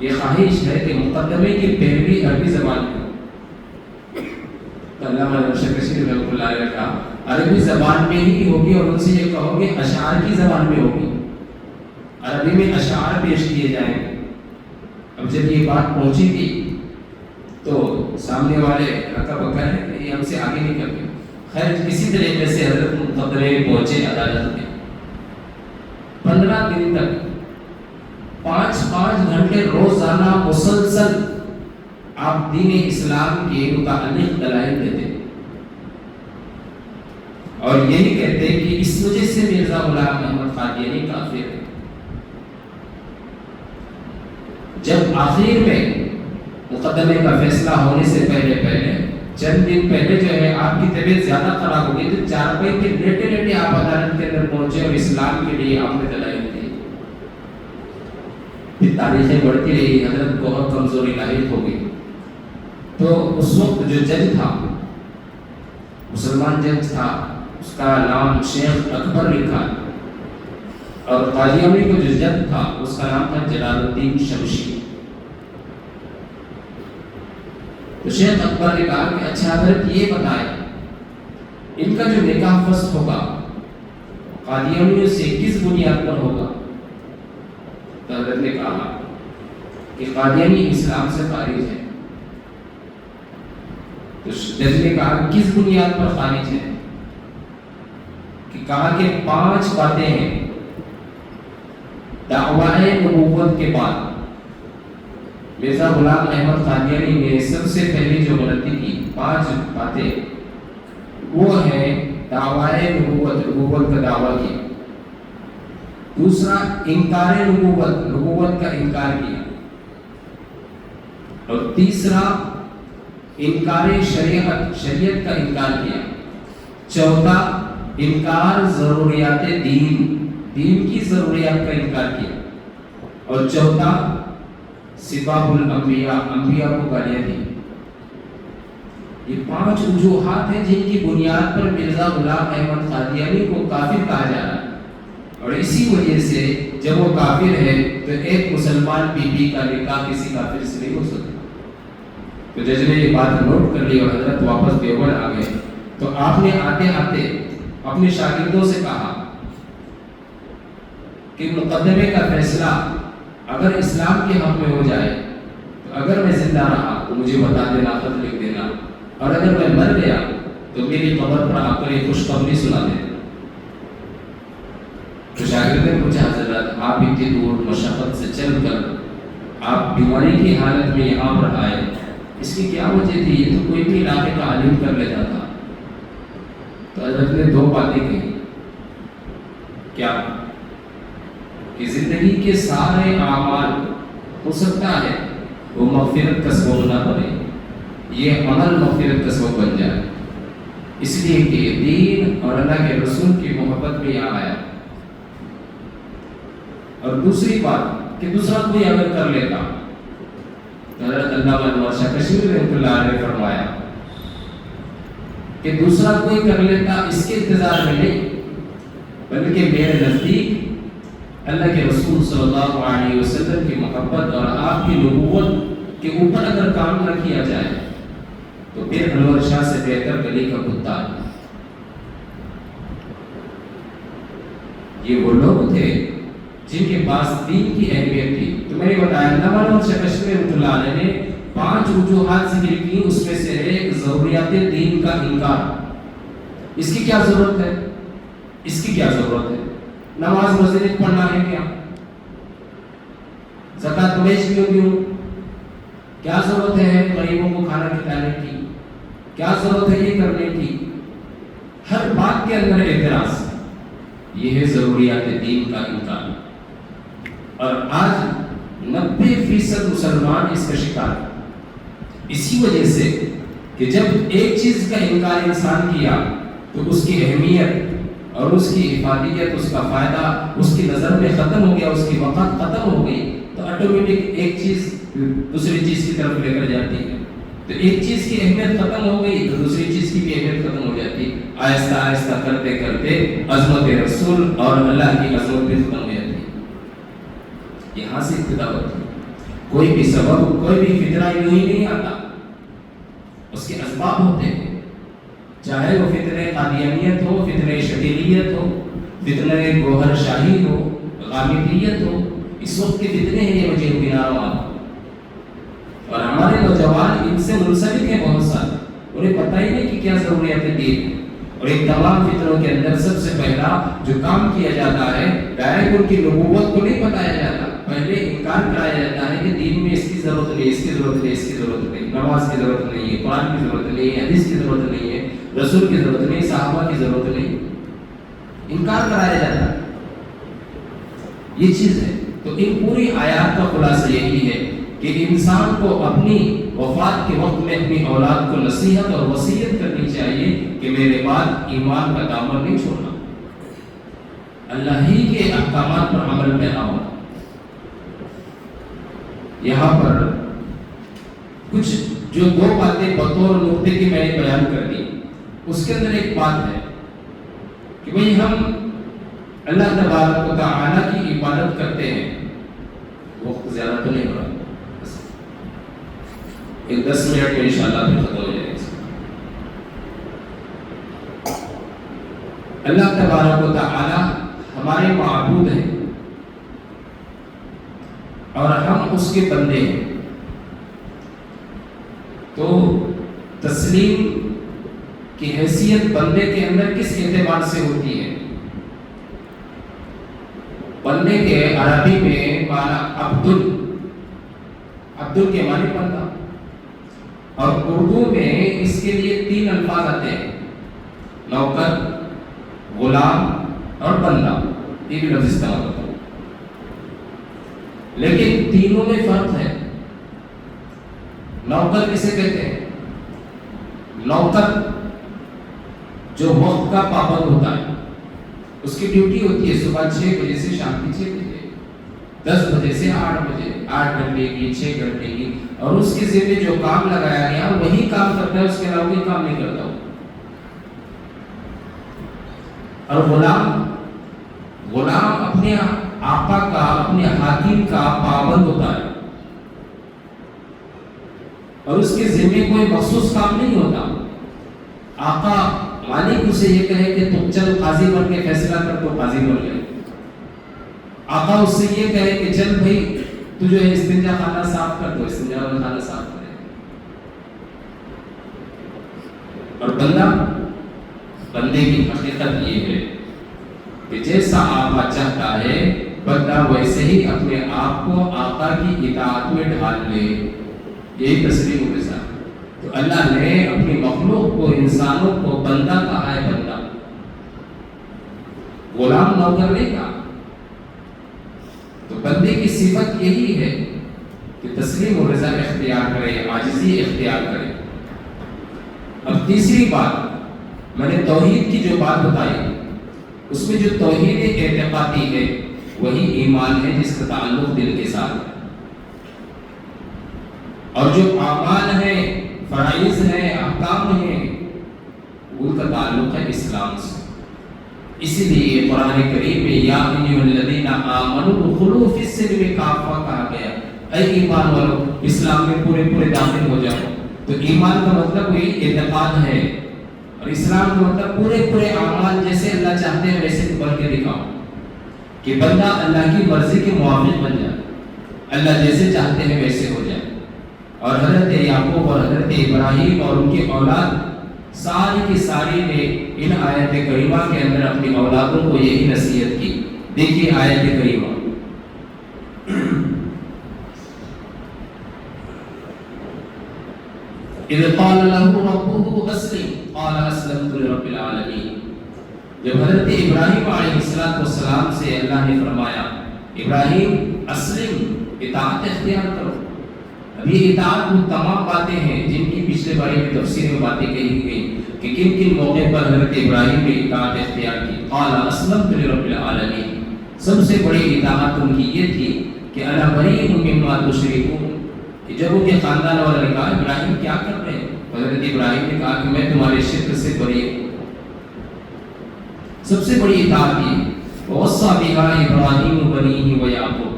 یہ خواہش ہے کہ مقدمے کی پیروی عربی زبان میں ہو۔ تو علامہ انور شاہ کشمیری رحمۃ اللہ علیہ نے کہا عربی زبان میں ہی ہوگی، اور ان سے یہ کہو گے اشعار کی زبان میں ہوگی۔ عربی میں اشعار پیش کیے جائیں۔ اب جب یہ بات پہنچی تھی تو سامنے والے ہکا بکا ہے کہ یہ ہم سے آگے نہیں کرتے۔ خیر کسی طریقے سے حضرت مقدمے میں پہنچے عدالت میں۔ 15 دن تک 5 گھنٹے روزانہ مسلسل آپ دین اسلام کے متعلق دلائل دیتے اور یہی کہتے کہ اس وجہ سے مرزا غلام احمد قادیانی کافر ہے۔ جب آخر میں مقدمے کا فیصلہ ہونے سے پہلے چند دن پہلے جو ہے آپ کی طبیعت زیادہ خراب ہو گئی تو چارپائی کے لیٹے آپ عدالت کے اندر پہنچے اور اسلام کے لیے آپ نے دلائل دی۔ پھر تاریخیں بڑھتی رہی، حضرت بہت کمزوری لاحق ہو گئی۔ تو اس وقت جو جج تھا، مسلمان جج تھا، اس کا نام شیخ اکبر لکھا، اور قادیانی کو جو جج تھا اس کا نام تھا جلال الدین شمشی۔ تو شیخ اکبر نے کہا کہ اچھا حضرت یہ بتائیں ان کا جو نکاح فسخ ہوگا قادیانیوں سے کس بنیاد پر ہوگا؟ تو حضرت نے کہا کہ قادیانی اسلام سے خارج ہے۔ تو جج نے کہا کس بنیاد پر خارج ہے؟ کہ کہا کہ 5 باتیں ہیں دعوی نبوت کے بعد۔ مرزا غلام احمد قادیانی نے سب سے پہلی جو غلطی کی 5 باتیں وہ ہے دعوی نبوت کا دعویٰ کیا۔ دوسرا انکار نبوت کا انکار کیا، اور تیسرا انکار شریعت کا انکار کیا۔ چوتھا انکار ضروریات دین کی ضروریات کا انکار کیا، اور چوتھا سباب الانبیاء انبیاء کو گالیاں دی۔ یہ 5 وجوہات ہیں جن کی بنیاد پر مرزا غلام احمد قادیانی کو کافر کہا جا رہا ہے، اور اسی وجہ سے جب وہ کافر ہے تو ایک مسلمان بی کا نکاح کسی کافر سے نہیں ہو سکتا۔ تو جج نے یہ بات نوٹ کر لی اور حضرت واپس دیوبند آ گئے۔ تو آپ نے آتے آتے اپنے شاگردوں سے کہا کہ مقدمے کا فیصلہ اگر اسلام کے حق میں ہو جائے تو اگر میں زندہ رہا تو مجھے بتا دینا، خط لکھ دینا، اور اگر میں مر گیا تو میری قبر پر آ کر یہ خوشخبری سنا دینا۔ تو شاگرد نے پوچھا حضرت آپ اتنی دور مشقت سے چل کر آپ بیماری کی حالت میں یہاں پر آئے، اس کی کیا وجہ تھی؟ یہ تو کوئی بھی علاقے کا عالم کر لیتا تھا۔ تو حضرت نے 2 باتیں کہی۔ کیا؟ کہ زندگی کے سارے اعمال ہو سکتا ہے وہ مغفرت کا سبب نہ بنے، یہ عمل مغفرت کا سبب بن جائے، اس لیے کہ دین اور اللہ کے رسول کی محبت میں یہاں آیا۔ اور دوسری بات کہ دوسرا کوئی اگر کر لیتا، حضرت علامہ انور شاہ کشمیری رحمۃ اللہ علیہ نے فرمایا کہ دوسرا کوئی کر لیتا اس کے انتظار میں نہیں، بلکہ میرے نزدیک اللہ کے رسول صلی اللہ علیہ وسلم کی محبت اور آپ کی نبوت کے اوپر اگر کام نہ کیا جائے تو پھر انور شاہ سے بہتر گلی کا کتا ہے۔ یہ وہ لوگ تھے جن کے پاس دین کی اہمیت تھی۔ تو میں نے بتایا علامہ انور شاہ کشمیری رحمۃ اللہ علیہ نے 5 وجوہات ذکر کی، اس میں سے ایک ضروریات دین کا انکار۔ اس کی کیا ضرورت ہے؟ اس کی کیا ضرورت ہے؟ نماز مسجد پڑھنا ہے کیا؟ زکوٰۃ پیش کیوں؟ کیا ضرورت ہے غریبوں کو کھانا کھلانے کی؟ کیا ضرورت ہے یہ کرنے کی؟ ہر بات کے اندر اعتراض۔ یہ ہے ضروریات دین کا انکار، اور آج 90% مسلمان اس کا شکار ہے۔ اسی وجہ سے کہ جب ایک چیز کا انکار انسان کیا تو اس کی اہمیت اور اس کی افادیت، اس کا فائدہ اس کی نظر میں ختم ہو گیا، اس کی وقت ختم ہو گئی، تو آٹومیٹک ایک چیز دوسری چیز کی طرف لے کر جاتی ہے۔ تو ایک چیز کی اہمیت ختم ہو گئی تو دوسری چیز کی بھی اہمیت ختم ہو جاتی ہے۔ آہستہ آہستہ کرتے کرتے عظمت رسول اور اللہ کی عظمت بھی ختم ہو جاتی ہے۔ یہاں سے ابتدا ہوتی ہے۔ کوئی بھی سبب، کوئی بھی فتنہ یوں ہی نہیں آتا، اس کے اسباب ہوتے ہیں، چاہے وہ فتنہ قادیانیت ہو، فتنہ شبیلیت ہو، فتنہ گوہر شاہی ہو، غامضیت ہو، اس وقت کے فتنے ہیں یہ وجہ بناوا، اور ہمارے نوجوان ان سے منسلک ہیں بہت سارے، انہیں پتہ ہی نہیں کہ کیا ضروریات دین ہے۔ اور ایک تمام فتنوں کے اندر سب سے پہلا جو کام کیا جاتا ہے، ڈائریکٹ ان کی نبوت کو نہیں بتایا جاتا، پہلے انکار کرایا جاتا ہے کہ دین میں اس کی ضرورت نہیں، اس کی ضرورت نہیں، اس کی ضرورت نہیں، نماز کی ضرورت نہیں ہے، قرآن کی ضرورت نہیں ہے، حدیث کی ضرورت نہیں ہے، رسول کی ضرورت نہیں، صحابہ کی ضرورت نہیں، انکار کرایا جاتا ہے۔ یہ چیز ہے۔ تو ان پوری آیات کا خلاصہ یہی ہے کہ انسان کو اپنی وفات کے وقت میں اپنی اولاد کو نصیحت اور وصیت کرنی چاہیے کہ میرے بعد ایمان کا دامن نہیں چھوڑنا، اللہ ہی کے احکامات پر عمل پیرا ہونا۔ یہاں پر کچھ جو دو باتیں بطور نقطے کی میں نے بیان کر دی، اس کے اندر ایک بات ہے کہ بھئی ہم اللہ تبارک و تعالیٰ کی عبادت کرتے ہیں، وقت زیادہ تو نہیں ہو رہا، ایک 10 منٹ میں انشاءاللہ پھر ختم ہو جائے گا۔ اللہ تبارک و تعالیٰ ہمارے معبود ہیں اور ہم اس کے بندے ہیں، تو تسلیم کی حیثیت بندے کے اندر کس اعتبار سے ہوتی ہے؟ بندے کے عربی میں معنی عبد کے معنی بندہ، اور اردو میں اس کے لیے 3 الفاظ آتے ہیں، نوکر، غلام اور بندہ، 3 لفظ استعمال ہوتا ہے، لیکن تینوں میں فرق ہے۔ نوکر کسے کہتے ہیں؟ نوکر جو وقت کا پابند ہوتا ہے، اس کی ڈیوٹی ہوتی ہے صبح 6 بجے سے شام کی 6 بجے، 10 بجے سے 8 بجے، 8 گھنٹے کی، 6 گھنٹے کی، اور اس کے ذمہ جو کام لگایا گیا وہی کام کرتا ہے، اس کے علاوہ کوئی کام نہیں کرتا ہوں۔ اور غلام اپنے آقا کا، اپنے حاکم کا پابند ہوتا ہے، اور اس کے ذمہ کوئی مخصوص کام نہیں ہوتا۔ آقا مالک اسے یہ کہے کہ تم چل قاضی بن کے فیصلہ کر، تو قاضی بن گئے۔ آقا اس سے یہ کہے کہ چل بھائی تو جو ہے استنجا خانہ صاف کر، تو استنجا خانہ صاف کرے۔ اور بندے کی حقیقت یہ ہے کہ جیسا آقا چاہتا ہے بندہ ویسے ہی اپنے آپ کو آقا کی اطاعت میں ڈھال لے، یہی تسلیم کے ساتھ۔ تو اللہ نے اپنی مخلوق کو، انسانوں کو بندہ کہا ہے، بندہ، غلام نوکر نہیں کہا۔ تو بندے کی صفت یہی ہے کہ تسلیم و رضا اختیار کرے، عاجزی اختیار کرے۔ اب تیسری بات، میں نے توحید کی جو بات بتائی، اس میں جو توحید اعتقادی ہے وہی ایمان ہے، جس کا تعلق دل کے ساتھ ہے، اور جو اعمال ہیں، فرائض ہیں، احکام ہیں، ان کا تعلق ہے اسلام سے۔ اسی لیے قرآن کریم میں یا ایھا الذین آمنوا ادخلوا فی السلم کافہ کہا گیا، اے ایمان والو اسلام میں پورے داخل ہو جاؤ۔ تو ایمان کا مطلب وہی اعتقاد ہے، اور اسلام کا مطلب پورے اعمال جیسے اللہ چاہتے ہیں ویسے بن کے دکھاؤ، کہ بندہ اللہ کی مرضی کے موافق بن جائے، اللہ جیسے چاہتے ہیں ویسے ہو جائے۔ اور حضرت یعقوب اور حضرت ابراہیم اور ان کی اولاد ساری کی ساری نے ان آیت کریمہ کے اندر اپنی اولادوں کو یہی نصیحت کی۔ دیکھیے آیت کریمہ، اذ قال له ربه اسلم قال اسلمت لرب العالمین۔ جب حضرت ابراہیم علیہ السلام سے اللہ نے فرمایا ابراہیم اسلم، اطاعت اختیار کرو۔ اب یہ اطاعت وہ تمام باتیں ہیں جن کی پچھلے باری میں تفسیر میں باتیں کہی گئی کہ کن کن موقع پر حضرت ابراہیم نے اطاعت اختیار کی۔ قال اسلمت لرب العالمین، سب سے بڑی اطاعت ان کی یہ تھی کہ انا بریء مما تشرکون، کہ جب ان کے خاندان والوں نے کہا ابراہیم کیا کر رہے ہیں، حضرت ابراہیم نے کہا کہ میں تمہارے شرک سے بری ہوں۔ سب سے بڑی اطاعت یہ، وصى بها ابراہیم بنیہ ویعقوب،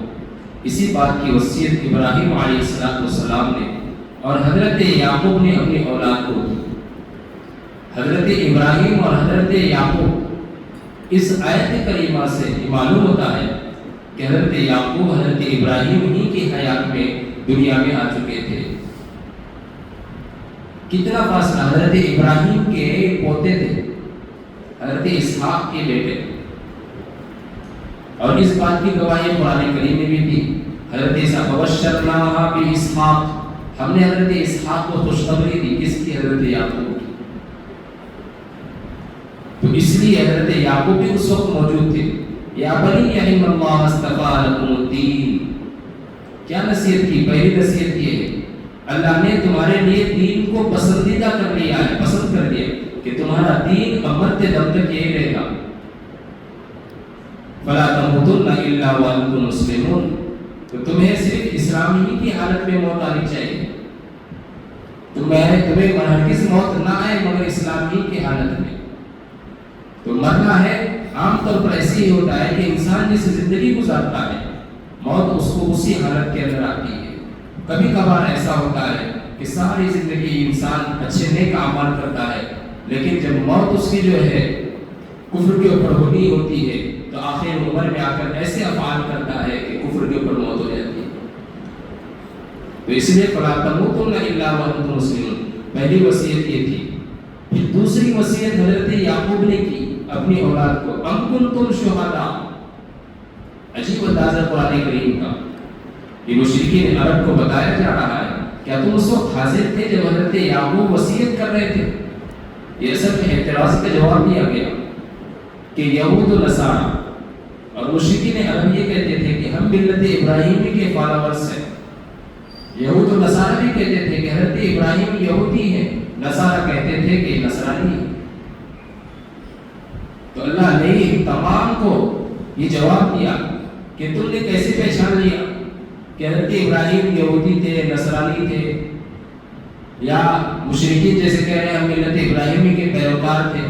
اسی بات کی وصیت ابراہیم علیہ السلام نے اور حضرت یعقوب نے اپنی اولاد کو کی۔ حضرت ابراہیم اور حضرت یعقوب، اس آیت کریمہ سے معلوم ہوتا ہے کہ حضرت یعقوب حضرت ابراہیم ہی کی حیات میں دنیا میں آ چکے تھے۔ کتنا فاصلہ، حضرت ابراہیم کے پوتے تھے، حضرت اسحاق کے بیٹے، اور اس بات کی گواہی قرآن کریم میں بھی تھی۔ حضرت فبشرناہا باسحاق، ہم نے حضرت اسحاق کو خوشخبری دی، کس کی؟ حضرت یعقوب کی۔ تو اس لیے حضرت یعقوب بھی اس وقت موجود تھے۔ یا بنی ان اللہ اصطفیٰ لکم الدین، کیا نصیحت کی؟ پہلی نصیحت یہ ہے اللہ نے تمہارے لیے دین کو پسندیدہ کر لیا ہے، پسند کر لیا کہ تمہارا دین مرتے دم تک یہی رہے گا۔ فلا تموتن الا وانتم مسلمون، تو تمہیں صرف اسلام ہی کی حالت میں موت آنی چاہیے، تمہیں ہرگز موت نہ آئے مگر اسلام ہی کی حالت میں۔ تو مرنا ہے عام طور پر ایسے ہی ہوتا ہے کہ انسان جس زندگی گزارتا ہے موت اس کو اسی حالت کے اندر آتی ہے۔ کبھی کبھار ایسا ہوتا ہے کہ ساری زندگی انسان اچھے نیک اعمال کرتا ہے، لیکن جب موت اس کی جو ہے کفر کے اوپر ہونی ہوتی ہے تو آخر عمر میں آ کر ایسے افعال کرتا ہے کہ کفر کے اوپر موت ہو جاتی ہے۔ تو اس لیے فلا تموتن الا وانتم مسلمون، پہلی وصیت یہ تھی۔ پھر دوسری وصیت حضرت یعقوب نے کی اپنی اولاد کو، ام کنتم شہداء، عجیب انداز ہے قرآن کریم کا۔ یہ مشرکین عرب کو بتایا جا رہا ہے کیا تم اس وقت حاضر تھے جب حضرت یعقوب وصیت کر رہے تھے؟ یہ اصل میں اعتراض کا جواب دیا گیا کہ یہود و نصارہ اور مشرکین عرب یہ کہتے تھے کہ ہم ملت ابراہیمی کے فالوورز ہیں۔ یہود و نصارہ بھی کہتے تھے کہ حضرت ابراہیم یہودی ہیں، نصارہ کہتے تھے کہ نصرانی ہیں۔ تو اللہ نے تمام کو یہ جواب دیا کہ تم نے کیسے پہچان لیا کہ حضرت ابراہیم یہودی تھے، نصرانی تھے، یا مشرکین جیسے کہہ رہے ہیں ہم ملت ابراہیمی کے پیروکار تھے؟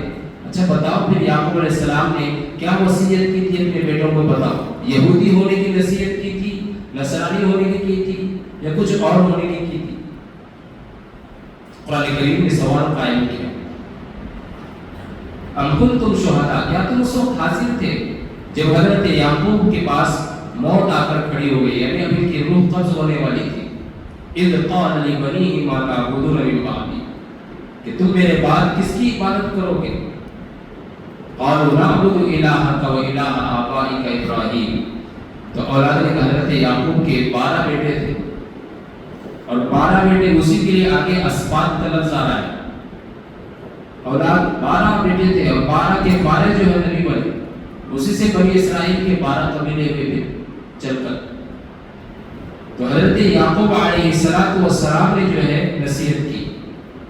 اچھا بتاؤ پھر یعقوب علیہ السلام نے کیا وصیت کی تھی اپنے بیٹوں کو؟ بتاؤ، یہودی ہونے کی نصیحت کی تھی، نصرانی ہونے کی تھی، یا کچھ اور ہونے کی تھی؟ قرآن کریم نے سوال قائم کیا، ام کنتم شہداء، کیا تم اس وقت حاضر تھے جب حضرت یعقوب کے پاس موت آ کر کھڑی ہو گئی، یعنی اب ان کی روح قبض ہونے والی تھی؟ اذ قال لبنیہ ما تعبدون من بعدی، کہ تم میرے بعد کس کی عبادت کرو گے؟ قالوا نعبد الہک و الہ آبائک ابراہیم، تو اولاد نے حضرت یعقوب کے 12 بیٹے تھے، اور 12 بیٹے، اسی کے لیے آگے اسباط کا لفظ آ رہا ہے۔ اولاد 12 بیٹے تھے، اور 12 کے 12 جو ہے نبی بنے، اسی سے بنی اسرائیل کے 12 قبیلے ہوئے تھے چل کر۔ تو حضرت یعقوب علیہ السلام نے جو ہے نصیحت کی،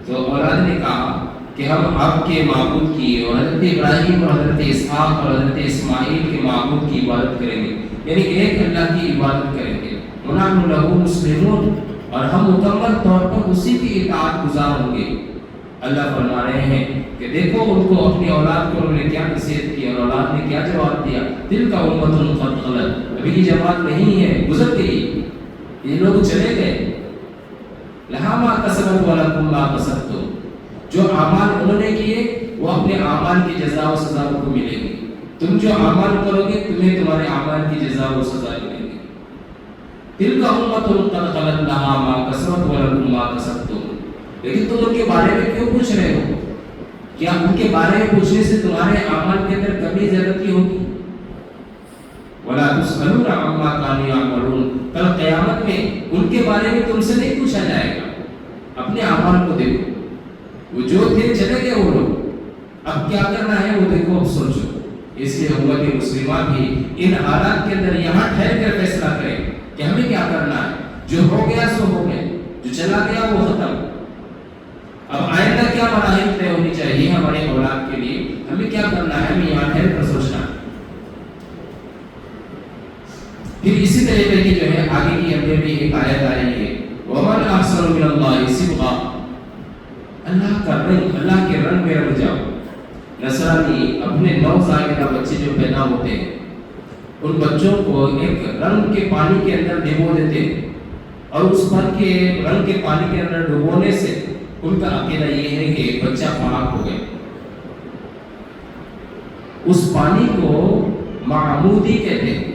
تو اولاد نے کہا کہ ہم آپ کے معبود کی اور حضرت ابراہیم اور حضرت اسحاق اور حضرت اسماعیل کے معبود کی عبادت کریں گے، یعنی ایک اللہ کی عبادت کریں گے، وَنَحْنُ لَهُ مُسْلِمُونَ، اور ہم مکمل طور پر اسی کی اطاعت گزار ہوں گے۔ اللہ فرما رہے ہیں کہ دیکھو ان کو، اپنی اولاد کو انہوں نے کیا نصیحت کی، اور اولاد نے کیا جواب دیا، تِلْكَ أُمَّةٌ قَدْ خَلَتْ، ابھی یہ جماعت نہیں ہے، گزر گئی، یہ لوگ چلے گئے، لَهَا مَا كَسَبَتْ وَلَكُمْ مَا كَسَبْتُمْ، جو اعمال انہوں نے کیے وہ اپنے اعمال کی جزا و سزا کو ملے گی، تم جو اعمال کرو گے تمہیں تمہارے اعمال کی جزا و سزا ملے گی۔ تِلْكَ أُمَّةٌ قَدْ خَلَتْ لَهَا مَا كَسَبَتْ وَلَكُمْ مَا كَسَبْتُمْ، لیکن تم ان کے بارے میں کیوں پوچھ رہے ہو؟ کیا ان کے بارے میں پوچھنے سے تمہارے اعمال کے اندر کمی زیادتی ہوگی؟ وَلَا تُسْأَلُونَ عَمَّا كَانُوا يَعْمَلُونَ، کل قیامت میں ان کے بارے میں تم سے نہیں پوچھا جائے گا۔ اپنے اعمال کو دیکھو، وہ جو تھے چلے گئے وہ لوگ، اب کیا کرنا ہے وہ دیکھو، اب سوچو۔ اس لیے امت مسلمہ بھی ان حالات کے اندر یہاں ٹھہر کر فیصلہ کرے کہ ہمیں کیا کرنا ہے، جو ہو گیا سو ہو گیا، جو چلا گیا وہ ختم۔ اب آئندہ کیا مراحل طے ہونی چاہیے ہمارے اولاد کے لیے، ہمیں کیا کرنا ہے، ہمیں یہاں ٹھہر کر سوچنا ہے۔ پھر اسی طریقے کی جو ہے آگے کی اندر بھی ایک آیت آ رہی ہے، وَمَنْ أَحْسَنُ مِنَ اللَّهِ صِبْغًا، اللہ کا رنگ، اللہ کے رنگ میں رنگ جاؤ۔ نصرانی اپنے نوزائیدہ بچے جو پیدا ہوتے ہیں ان بچوں کو ایک رنگ کے پانی کے اندر ڈبو دیتے ہیں، اور اس پر کے رنگ کے پانی کے اندر ڈبونے سے ان کا عقیدہ یہ ہے کہ بچہ پاک ہو گیا۔ اس پانی کو معمودی کہتے ہیں،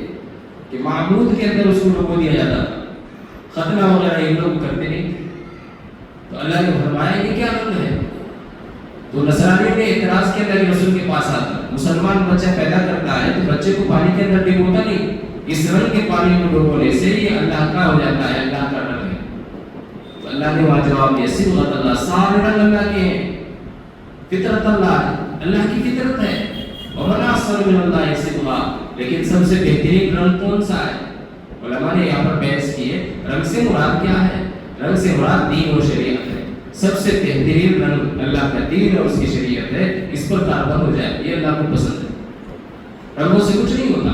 کہ معبود کے اندر اس کو ڈبو دیا جاتا تھا، ختنہ وغیرہ یہ لوگ کرتے نہیں تھے۔ تو اللہ نے فرمایا یہ کیا رنگ ہے؟ تو نصرانی نے اعتراض کیا کہ رسول کے پاس آتا، مسلمان بچہ پیدا کرتا ہے تو بچے کو پانی کے اندر ڈبوتا نہیں، اس رنگ کے پانی میں ڈبونے سے یہ اللہ کا ہو جاتا ہے، اللہ کا رنگ ہے۔ تو اللہ نے وہاں جواب دیا صبغۃ اللہ، سارے رنگ اللہ کے ہیں، فطرت اللہ ہے، اللہ کی فطرت ہے، ومن احسن من اللہ صبغہ، لیکن سب سے بہترین رنگ کون سا ہے؟ علماء نے یہاں پر بحث کی ہے، رنگ سے مراد کیا ہے؟ رنگ سے مراد دین و شریعت ہے، سب سے بہترین رنگ اللہ کا دین اور اس کی شریعت ہے، اس پر کاربن ہو جائے، یہ اللہ کو پسند ہے، رنگوں سے کچھ نہیں ہوتا۔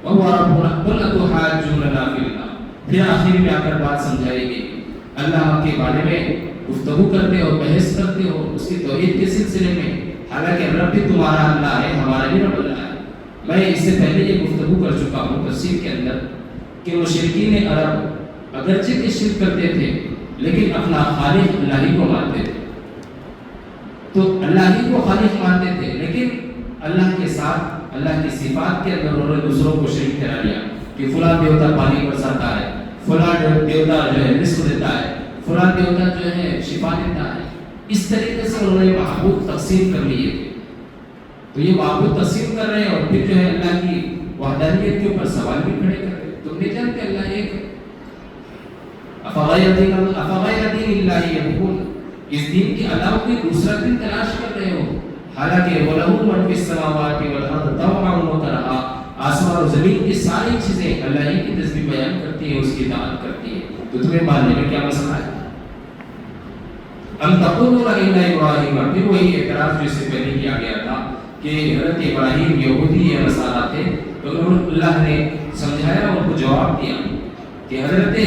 وَهُوَ رَبُّنَا قُلْ أَتُحَاجُّونَنَا فِي اللَّهِ، پھر آخر میں آ کر بات سمجھائی گئی، اللہ کے بارے میں گفتگو کرتے ہو، بحث کرتے ہو اس کی توحید کے سلسلے میں، حالانکہ رب بھی تمہارا اللہ ہے، ہمارا بھی رب اللہ ہے۔ میں اس سے پہلے یہ گفتگو کر چکا ہوں تفسیر کے اندر کہ مشرکین عرب اگرچہ کہ شرک کرتے تھے لیکن اپنا خالق اللہ ہی کو مانتے تھے، تو اللہ ہی کو خالق مانتے تھے، لیکن اللہ کے ساتھ اللہ کی صفات کے اندر انہوں نے دوسروں کو شریک ٹھہرا لیا کہ فلاں دیوتا پانی برساتا ہے، فلاں دیوتا جو ہے رزق دیتا ہے، فلاں دیوتا جو ہے شفا دیتا ہے۔ اس طریقے سے انہوں نے معبود تقسیم کر لیے تھے۔ تو یہ معبود تقسیم کر رہے ہیں اور پھر جو ہے اللہ کی وحدانیت کے اوپر سوال بھی کھڑے کر رہے ہیں۔ تم نہیں جانتے اللہ ایک ہے؟ افغیر دین اللہ یبغون، اس دین کے علاوہ کوئی دوسرا دین تلاش کر رہے ہو، حالانکہ وَلَهُ مَن فِي السَّمَاوَاتِ وَالْأَرْضِ طَوْعًا وَكَرْهًا، آسمان و زمین کی ساری چیزیں اللہ ہی کی تسبیح بیان کرتی ہیں، اس کی اطاعت کرتی ہیں، تو تمہیں ماننے میں کیا مسئلہ ہے؟ ام تقولون ان ابراہیم، پھر وہی اعتراض جو اس سے پہلے کیا گیا تھا کہ حضرت ابراہیم یہودی یا نصارہ تھے، تو اللہ نے سمجھایا اور ان کو جواب دیا کہ حضرت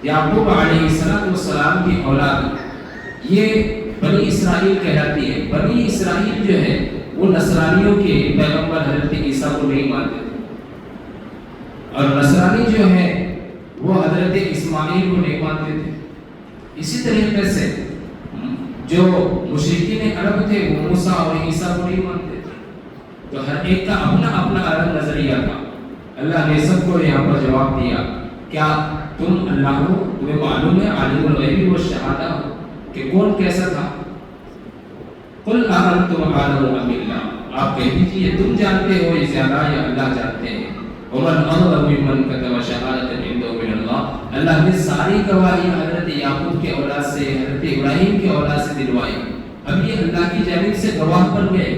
یعقوب علیہ السلام کی اولاد یہ بنی اسرائیل کہلاتی ہے۔ بنی اسرائیل جو ہے وہ نصرانیوں کے پیغمبر حضرت عیسیٰ کو نہیں مانتے تھے، اور نصرانی جو ہے وہ حضرت اسماعیل کو نہیں مانتے تھے۔ اسی طریقے سے جو مشرکین عرب تھے وہ موسیٰ اور عیسیٰ کو نہیں مانتے تھے، تو ہر ایک کا اپنا اپنا الگ نظریہ تھا۔ اللہ نے سب کو یہاں پر جواب دیا، کیا تم اللہ ہو؟ تمہیں معلوم ہے عالم الغیب والشہادہ کہ کون کیسا تھا؟ قل اانتم اعلم ام اللہ، آپ کہہ دیجیے تم جانتے ہو یہ زیادہ یا اللہ جانتے ہیں۔ ومن اظلم ممن کتم شہادۃ عنده من اللہ، اللہ نے ساری گواہی حضرت یعقوب کے اولاد سے، حضرت ابراہیم کے اولاد سے دلوائی، اب یہ اللہ کی جانب سے گواہ بن گئے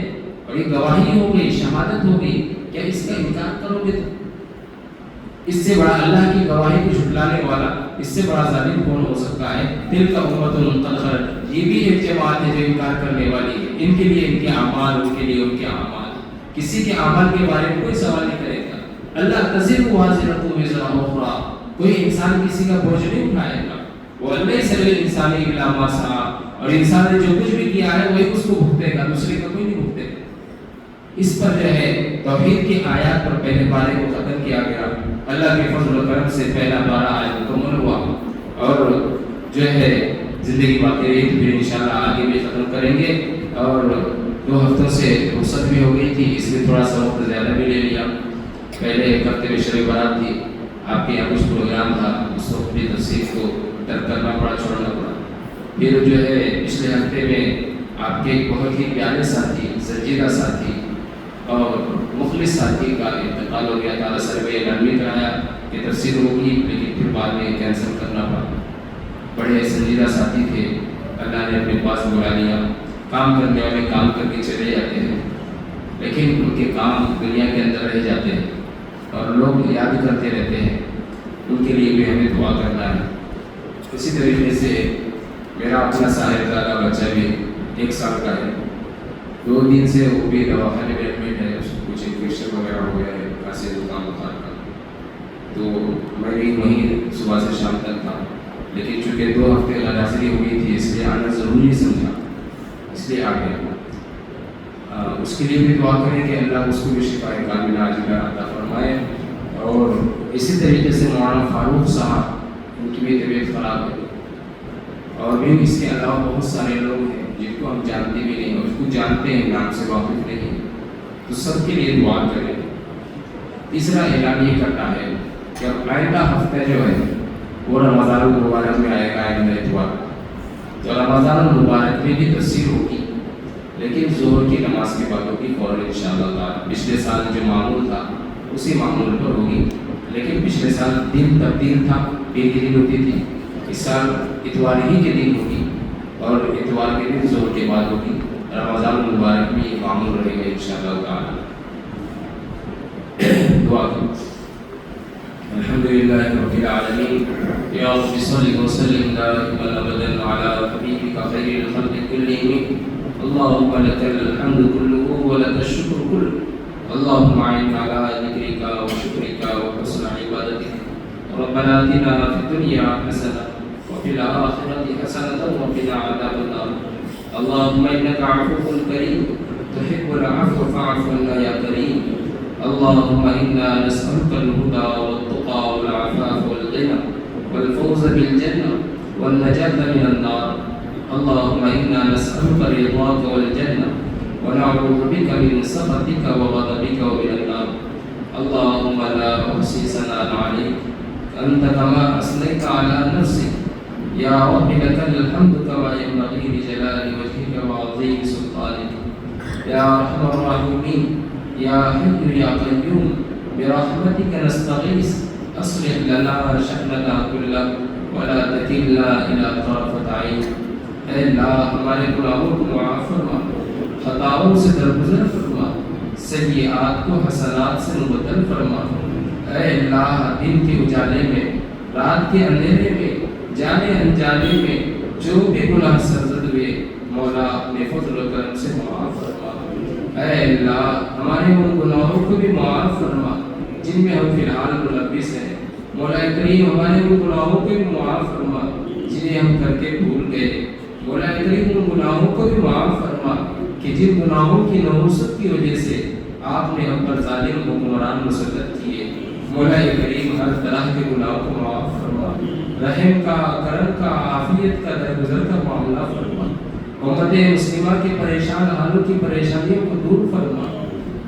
اور یہ گواہی ہو گئی، شہادت ہو گئی، کیا اس کا انکار کرو گے؟ تو اس سے بڑا اللہ کی گواہی کو جھٹلانے والا، اس سے بڑا ظالم کون ہو سکتا ہے؟ تلک امۃ قد خلت، یہ بھی ایک جماعت ہے جو انکار کرنے والی ہے، ان کے لیے ان کے اعمال، ان کے لیے ان کے اعمال، کسی کے اعمال کے بارے میں کوئی سوال نہیں کرے گا۔ اللہ تزر وازرۃ وزر اخرى، کوئی انسان کسی کا بوجھ نہیں اٹھائے گا، وَلَيْسَ لِلْإِنسَانِ إِلَّا مَا سَعَىٰ، اور انسان نے جو کچھ بھی کیا ہے وہی اس کو بھگتے گا، دوسرے کا کوئی نہیں بھگتے گا۔ اس پر جو ہے توحید کی آیات پر پہلے پارے کو ختم کیا گیا، اللہ کے فضل و کرم سے پہلا پارہ آیت مکمل ہوا، اور جو ہے زندگی باقی رہی تو پھر انشاءاللہ آگے بھی ختم کریں گے، اور 2 ہفتوں سے رخصت بھی ہو گئی تھی، اس لیے تھوڑا سا وقت زیادہ بھی لے لیا۔ پہلے ایک ہفتے میں شب برات تھی، آپ کے یہاں کچھ پروگرام تھا، اس وقت بھی تفسیر کو ترک کرنا پڑا، چھوڑنا پڑا۔ پھر جو ہے پچھلے ہفتے میں آپ کے ایک بہت ہی پیارے ساتھی، سنجیدہ ساتھی اور مخلص ساتھی کا انتقال ہو گیا تھا۔ سروے اعلان بھی کرایا کہ تفسیر ہوگی، لیکن پھر بعد میں کینسل کرنا پڑا۔ بڑے سنجیدہ ساتھی تھے، اللہ نے اپنے پاس بلا لیا۔ کام کرنے والے کام کر کے چلے جاتے ہیں، لیکن ان کے کام دنیا کے اندر رہ جاتے ہیں اور لوگ یاد کرتے رہتے ہیں، ان کے لیے بھی ہمیں دعا کرنا ہے۔ اسی طریقے سے میرا اپنا صاحبزادہ بچہ بھی 1 سال کا ہے، 2 دن سے وہ بھی دواخانے میں ایڈمٹ ہے، اس کو کچھ انفیکشن وغیرہ ہو گیا ہے، کھانسی زکام بخار کا، تو میں بھی وہیں صبح سے شام تک تھا، لیکن چونکہ 2 ہفتے غیر حاضری ہو گئی تھی اس لیے آنا ضروری سمجھا، اس لیے آ گیا۔ اس کے لیے بھی دعا کریں کہ اللہ اس کو بھی شفا کاملہ عاجلہ عطا فرمائے، اور اسی طریقے سے مولانا فاروق صاحب، ان کی بھی طبیعت خراب ہے، اور بھی اس کے علاوہ بہت سارے لوگ ہیں جن کو ہم جانتے بھی نہیں، اور اس کو جانتے ہیں نام سے واقف نہیں، تو سب کے لیے دعا کریں۔ تیسرا اعلان یہ کرنا ہے کہ آئندہ ہفتہ جو ہے وہ رمضان المبارک میں آئے گا آئندہ اتوار، تو رمضان المبارک میں بھی تفسیر ہوگی، لیکن ظہر کی نماز کے بعد ہوگی فوراً انشاءاللہ تعالیٰ۔ پچھلے سال جو معمول تھا اسی معمول پر ہوگی، لیکن پچھلے سال دن تبدیل تھا، ایک دن ہوتی تھی، اس سال اتوار ہی کے دن ہوگی اور اتوار کے دن ظہر کے بعد ہوگی۔ رمضان المبارک میں یہ معمول رہے گا انشاءاللہ تعالیٰ۔ دعا کریں۔ الحمدللہ رب العالمین، یا رب صلی وسلم دائما ابدا علی حبیبک خیر الخلق کلہم، اللہم لک الحمد کلہ ولک الشکر کلہ، اللہم اعنا علی ذکرک وشکرک وحسن عبادتک، ربنا آتنا فی الدنیا حسنہ وفی الآخرۃ حسنۃ وقنا عذاب النار، اللہم انک عفو کریم تحب العفو فاعف عنا یا کریم، اللهم إنا نسألك الهدى والتقى والعفاف والغنى والفوز بالجنة والنجاة من النار، اللهم إنا نسألك رضاك والجنة ونعوذ بك من سخطك وغضبك ومن النار، اللهم لا أحصي ثناء عليك أنت كما أثنيت على نفسك، يا رب لك الحمد كما ينبغي لجلال وجهك وعظيم سلطانك، يا أرحم الراحمين، یا حی یا قیوم برحمتک نستغیث، اصلح لنا شأننا کلہ ولا تکلنا الی طرفۃ عین۔ اے اللہ ہمارے گناہوں کو معاف فرما، خطاؤں سے درگزر فرما، سیئات کو حسنات سے مبدل فرما۔ اے اللہ دن کے اجالے میں، رات کے اندھیرے میں، جانے انجانے میں جو بھی گناہ سرزد ہوئے مولا اپنے فضل و کرم سے معاف فرما۔ اے اللہ ہمارے ان گناہوں کو بھی معاف فرما جن میں ہم فی الحال ملوث ہیں، مولا کریم ہمارے ان گناہوں کو بھی معاف فرما جنہیں ہم کر کے بھول گئے، مولا کریم ان گناہوں کو بھی معاف فرما کہ جن گناہوں کی نحوست کی وجہ سے آپ نے ہم پر ظالم حکمران مسلط کیے، مولا کریم ہر طرح کے گناہوں کو معاف فرما، رحم کا، کرم کا، عافیت کا، درگزر کا معاملہ فرما، امت مسلمہ کے پریشان حالوں کی پریشانیوں کو دور فرما۔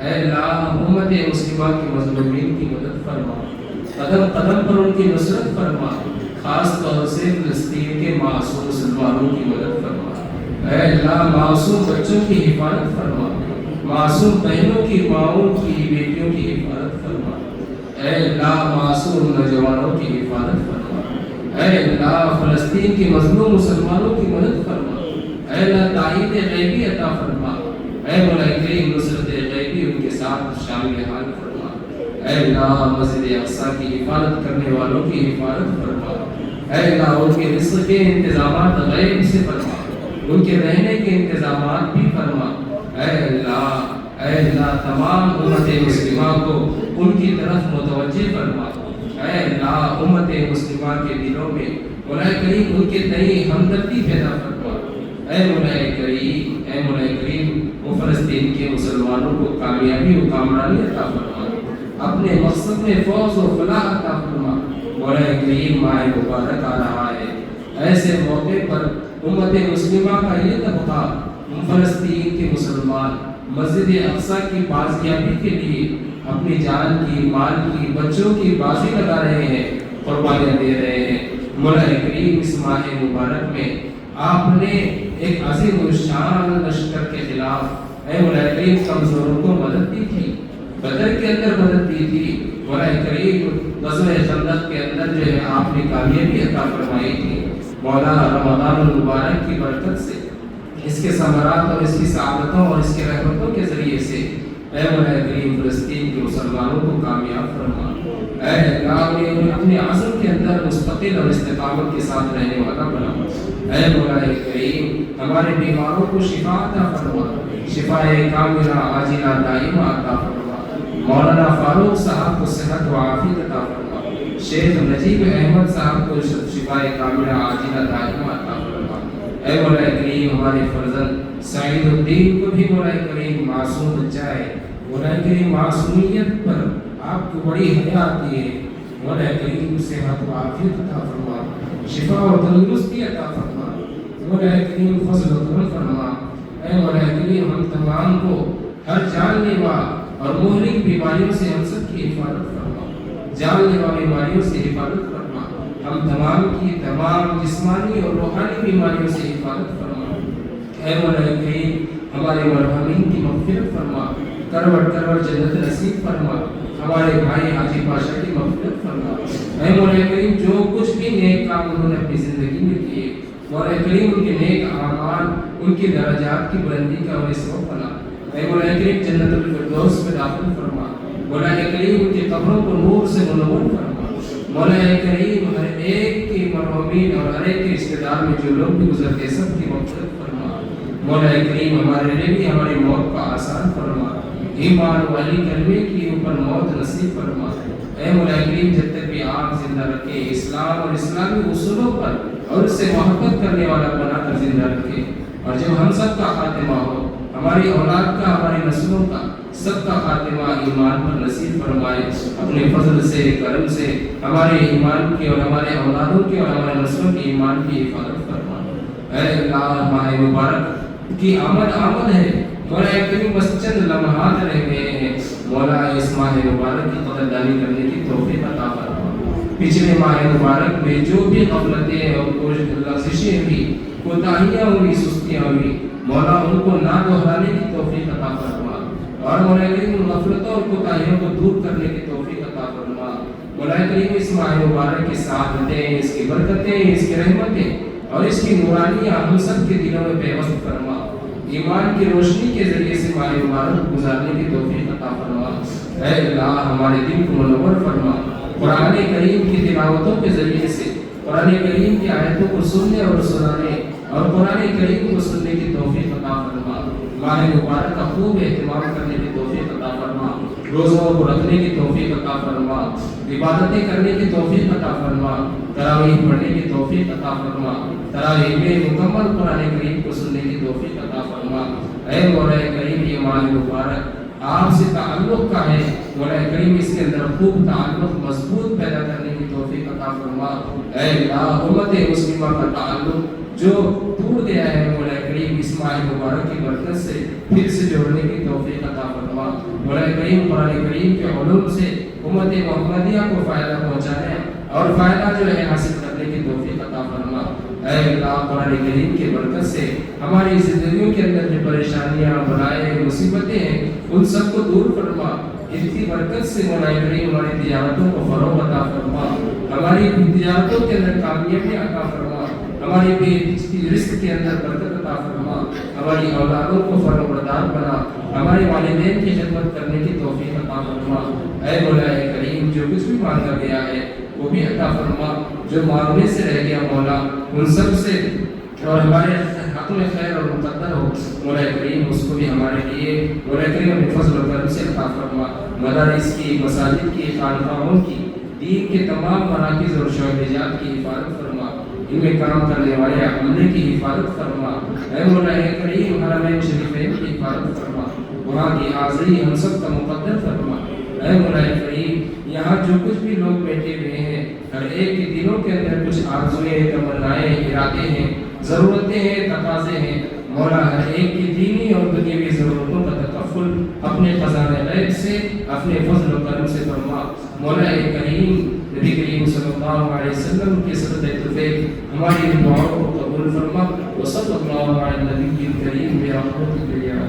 اے اللہ امت مسلمہ کے مظلومین کی مدد فرما، قدم قدم پر ان کی نصرت فرما، خاص طور سے فلسطین کے معصوم مسلمانوں کی مدد فرما۔ اے اللہ معصوم بچوں کی حفاظت فرما، معصوم بہنوں کی، ماؤں کی، بیٹیوں کی حفاظت فرما۔ اے اللہ معصوم نوجوانوں کی حفاظت فرما۔ اے اللہ فلسطین کے مظلوم مسلمانوں کی مدد فرما۔ اے اللہ تائید غیبی عطا فرما، اے مولا کریم نصرت غیبی ان کے ساتھ شامل حال فرما۔ اے اللہ مسجد اقصیٰ کی حفاظت کرنے والوں کی حفاظت فرما۔ اے اللہ ان کے رزق کے انتظامات غیب سے فرما، ان کے رہنے کے انتظامات بھی فرما۔ اے اللہ تمام امت مسلمہ کو ان کی طرف متوجہ فرما۔ اے اللہ امت مسلمہ کے دلوں میں مولا کریم ان کے تئیں ہمدردی پیدا فرما۔ اے مولا کریم وہ فلسطین کے مسلمانوں کو کامیابی و کامرانی عطا فرما، اپنے مقصد میں فوز و فلاح عطا فرما۔ مولا کریم ماہ مبارک آ رہا ہے، ایسے موقع پر امت مسلمہ کا یہ طبقہ فلسطین کے مسلمان مسجد اقصیٰ کی بازیابی کے لیے اپنی جان کی، مال کی، بچوں کی بازی لگا رہے ہیں، قربانیاں دے رہے ہیں۔ مولا کریم اس ماہ مبارک میں آپ نے ایک عظیم الشان لشکر کے خلاف اے مولا کریم کمزوروں کو مدد دی تھی، بدر کے اندر مدد دی تھی، مولا کریم غزوہ خندق کے اندر جو ہے آپ نے کامیابی عطا فرمائی تھی۔ مولا رمضان المبارک کی برکت سے، اس کے ثمرات اور اس کی سعادتوں اور اس کے رحمتوں کے ذریعے سے اے مولا کریم فلسطین کے مسلمانوں کو کامیاب فرما۔ اے اللہ انہیں اپنے عزم کے اندر مستقل اور استقامت کے ساتھ رہنے والا بنا۔ اے مولا کریم ہمارے بیماروں کو شفا عطا فرما، شفائے کاملہ عاجلہ دائمہ عطا فرما۔ مولانا فاروق صاحب کو صحت و عافیت عطا فرما، شیخ نجیب احمد صاحب کو شفائے کاملہ عاجلہ دائمہ عطا فرما۔ اے مولا کریم ہمارے فرزند سعید الدین کو بھی مولا کریم معصوم بچہ ہے، مولا کریم معصومیت پر آپ کو بڑی حیا آتی ہے، مولا کریم صحت و عافیت عطا فرما، شفا و تندرستی عطا فرما، مولا کریم فضل و کرم فرما۔ اے مولا کریم ہم تمام کو ہر جان لیوا اور مہلک بیماریوں سے ہم سب کی حفاظت فرما، جان لیوا بیماریوں سے حفاظت فرما، ہم تمام کی تمام جسمانی اور روحانی بیماریوں سے حفاظت فرما۔ اے مولا کریم ہمارے مرحومین کی مغفرت فرما، کروڑ کروڑ جنت نصیب فرما، ہمارے بھائی حاجی پاشا کی مغفرت فرما۔ اے مولا کریم جو کچھ بھی نیک کام انہوں نے اپنی زندگی میں کیے، مولا کریم ان کے نیک اعمال، ان کی درجات کی بلندی کا انہیں سبب بنا۔ اے مولا کریم جنت الفردوس میں داخل فرما، مولا کریم ان کی قبروں کو نور سے منور فرما۔ مولا کریم ہر ایک کی مرحومین اور ہر ایک کے رشتہ دار میں جو لوگ بھی گزرتے سب کی مغفرت فرما۔ مولا کریم ہمارے لیے بھی ہماری موت کا آسان فرما، ایمان والی کلمے کی اوپر موت نصیب فرما۔ اے مولا کریم جب تک بھی آپ زندہ رکھے، اسلام اور اسلامی اصولوں پر اور اس سے محبت کرنے والا بنا کر زندہ رکھے، اور جب ہم سب کا خاتمہ ہو، ہماری اولاد کا، ہماری نسلوں کا، سب کا خاتمہ ایمان پر نصیب فرمائے۔ اپنے فضل سے، کرم سے ہمارے ایمان کی اور ہمارے اولادوں کی اور ہمارے نسلوں کی ایمان کی حفاظت فرما۔ اے اللہ ماہ مبارک کی آمد ہے، مولا کریم بس چند لمحات رہ گئے ہیں، مولا اس ماہ مبارک کی قدردانی کرنے کی توفیق عطا فرما۔ پچھلے ماہ مبارک میں جو بھی غفلتیں اور لغزشیں ہوئی، کوتاہیاں ہوئی، سستیاں ہوئی، مولا ان کو نہ دہرانے کی توفیق عطا فرما، اور مولا کریم ان غفلتوں اور کوتاہیوں کو دور کرنے کی توفیق عطا فرما۔ مولا کریم اس ماہ مبارک کی سعادتیں، اس کی برکتیں، اس کی رحمتیں اور اس کی نورانیاں ہم سب کے دلوں میں پیوست فرما۔ ایمان کی روشنی کے ذریعے سے ماہ مبارک گزارنے کی توفیق عطا فرما۔ اے اللہ ہمارے دل کو منور فرما، قرآن کریم کی تلاوتوں کے ذریعے سے قرآن کریم کی آیتوں کو سننے اور سنانے اور قرآن کریم کو سننے کی توفیق عطا فرما۔ ماہ مبارک کا خوب اہتمام کرنے کی توفیق عطا فرما، روزوں کو رکھنے کی توفیق عطا فرما، عبادتیں کرنے کی توفیق عطا فرما، تراویح پڑھنے کی توفیق عطا فرما، تراویح میں مکمل قرآن کریم کو سننے کی توفیق عطا فرما۔ اے مولا کریم یہ ماہ مبارک آپ سے تعلق کا ہے، مولا کریم اس کے اندر خوب تعلق مضبوط پیدا کرنے کی توفیق عطا فرما۔ اے اللہ امت مسلمہ کا تعلق جو ٹوٹ گیا ہے، مولا کریم اس ماہ مبارک کی برکت سے پھر سے جوڑنے کی توفیق عطا فرما۔ مولا کریم قرآن کریم کے علوم سے امت محمدیہ کو فائدہ پہنچانے اور فائدہ جو ہے حاصل کرنے کی توفیق عطا فرما۔ اے اللہ قرآن کریم کے برکت سے ہماری زندگیوں کے اندر جو پریشانیاں، بلائیں، مصیبتیں ہیں ان سب کو دور فرما۔ اس کی برکت سے مولا کریم ہماری تجارتوں کو فروغ عطا فرما، ہماری تجارتوں کے اندر کامیابی عطا فرما، ہماری رزق کے اندر برکت عطا فرما، ہماری اولادوں کو فرمبردار بنا، ہمارے والدین کی خدمت کرنے کی توفیق عطا فرما۔ اے مولا کریم جو کچھ بھی مانگا گیا ہے وہ بھی عطا فرما، جو مانگنے سے رہ گیا مولا ان سب سے اور ہمارے حق میں خیر اور مقدر ہو، مولا کریم اس کو بھی ہمارے لیے مولا کریم اپنے فضل و کرم سے عطا فرما۔ مدارس کی، مساجد کی، خانقاہوں کی، دین کے تمام مراکز اور شعبات کی حفاظت فرما، ان میں کام کرنے والے عملے کی حفاظت فرما۔ اے مولا کریم حرمین شریفین کی حفاظت فرما، وہاں کی حاضری ہم سب کا مقدر فرما۔ اے مولا کریم یہاں جو کچھ بھی لوگ بیٹھے ہوئے ہیں، ہر ایک کے دلوں کے اندر کچھ آرزویں، تمنائیں، ارادے ہیں، ضرورتیں ہیں، تقاضے ہیں، مولا ہر ایک کی دینی اور دنیاوی ضرورتوں کا تکفل اپنے خزانہ غیب سے، اپنے فضل و کرم سے فرما۔ مولا کریم نبی کریم صلی اللہ علیہ وسلم کے صدقہ طفیل ہماری دعاؤں کو قبول فرما۔ وصلی اللہ علی النبی الکریم برحمتک یا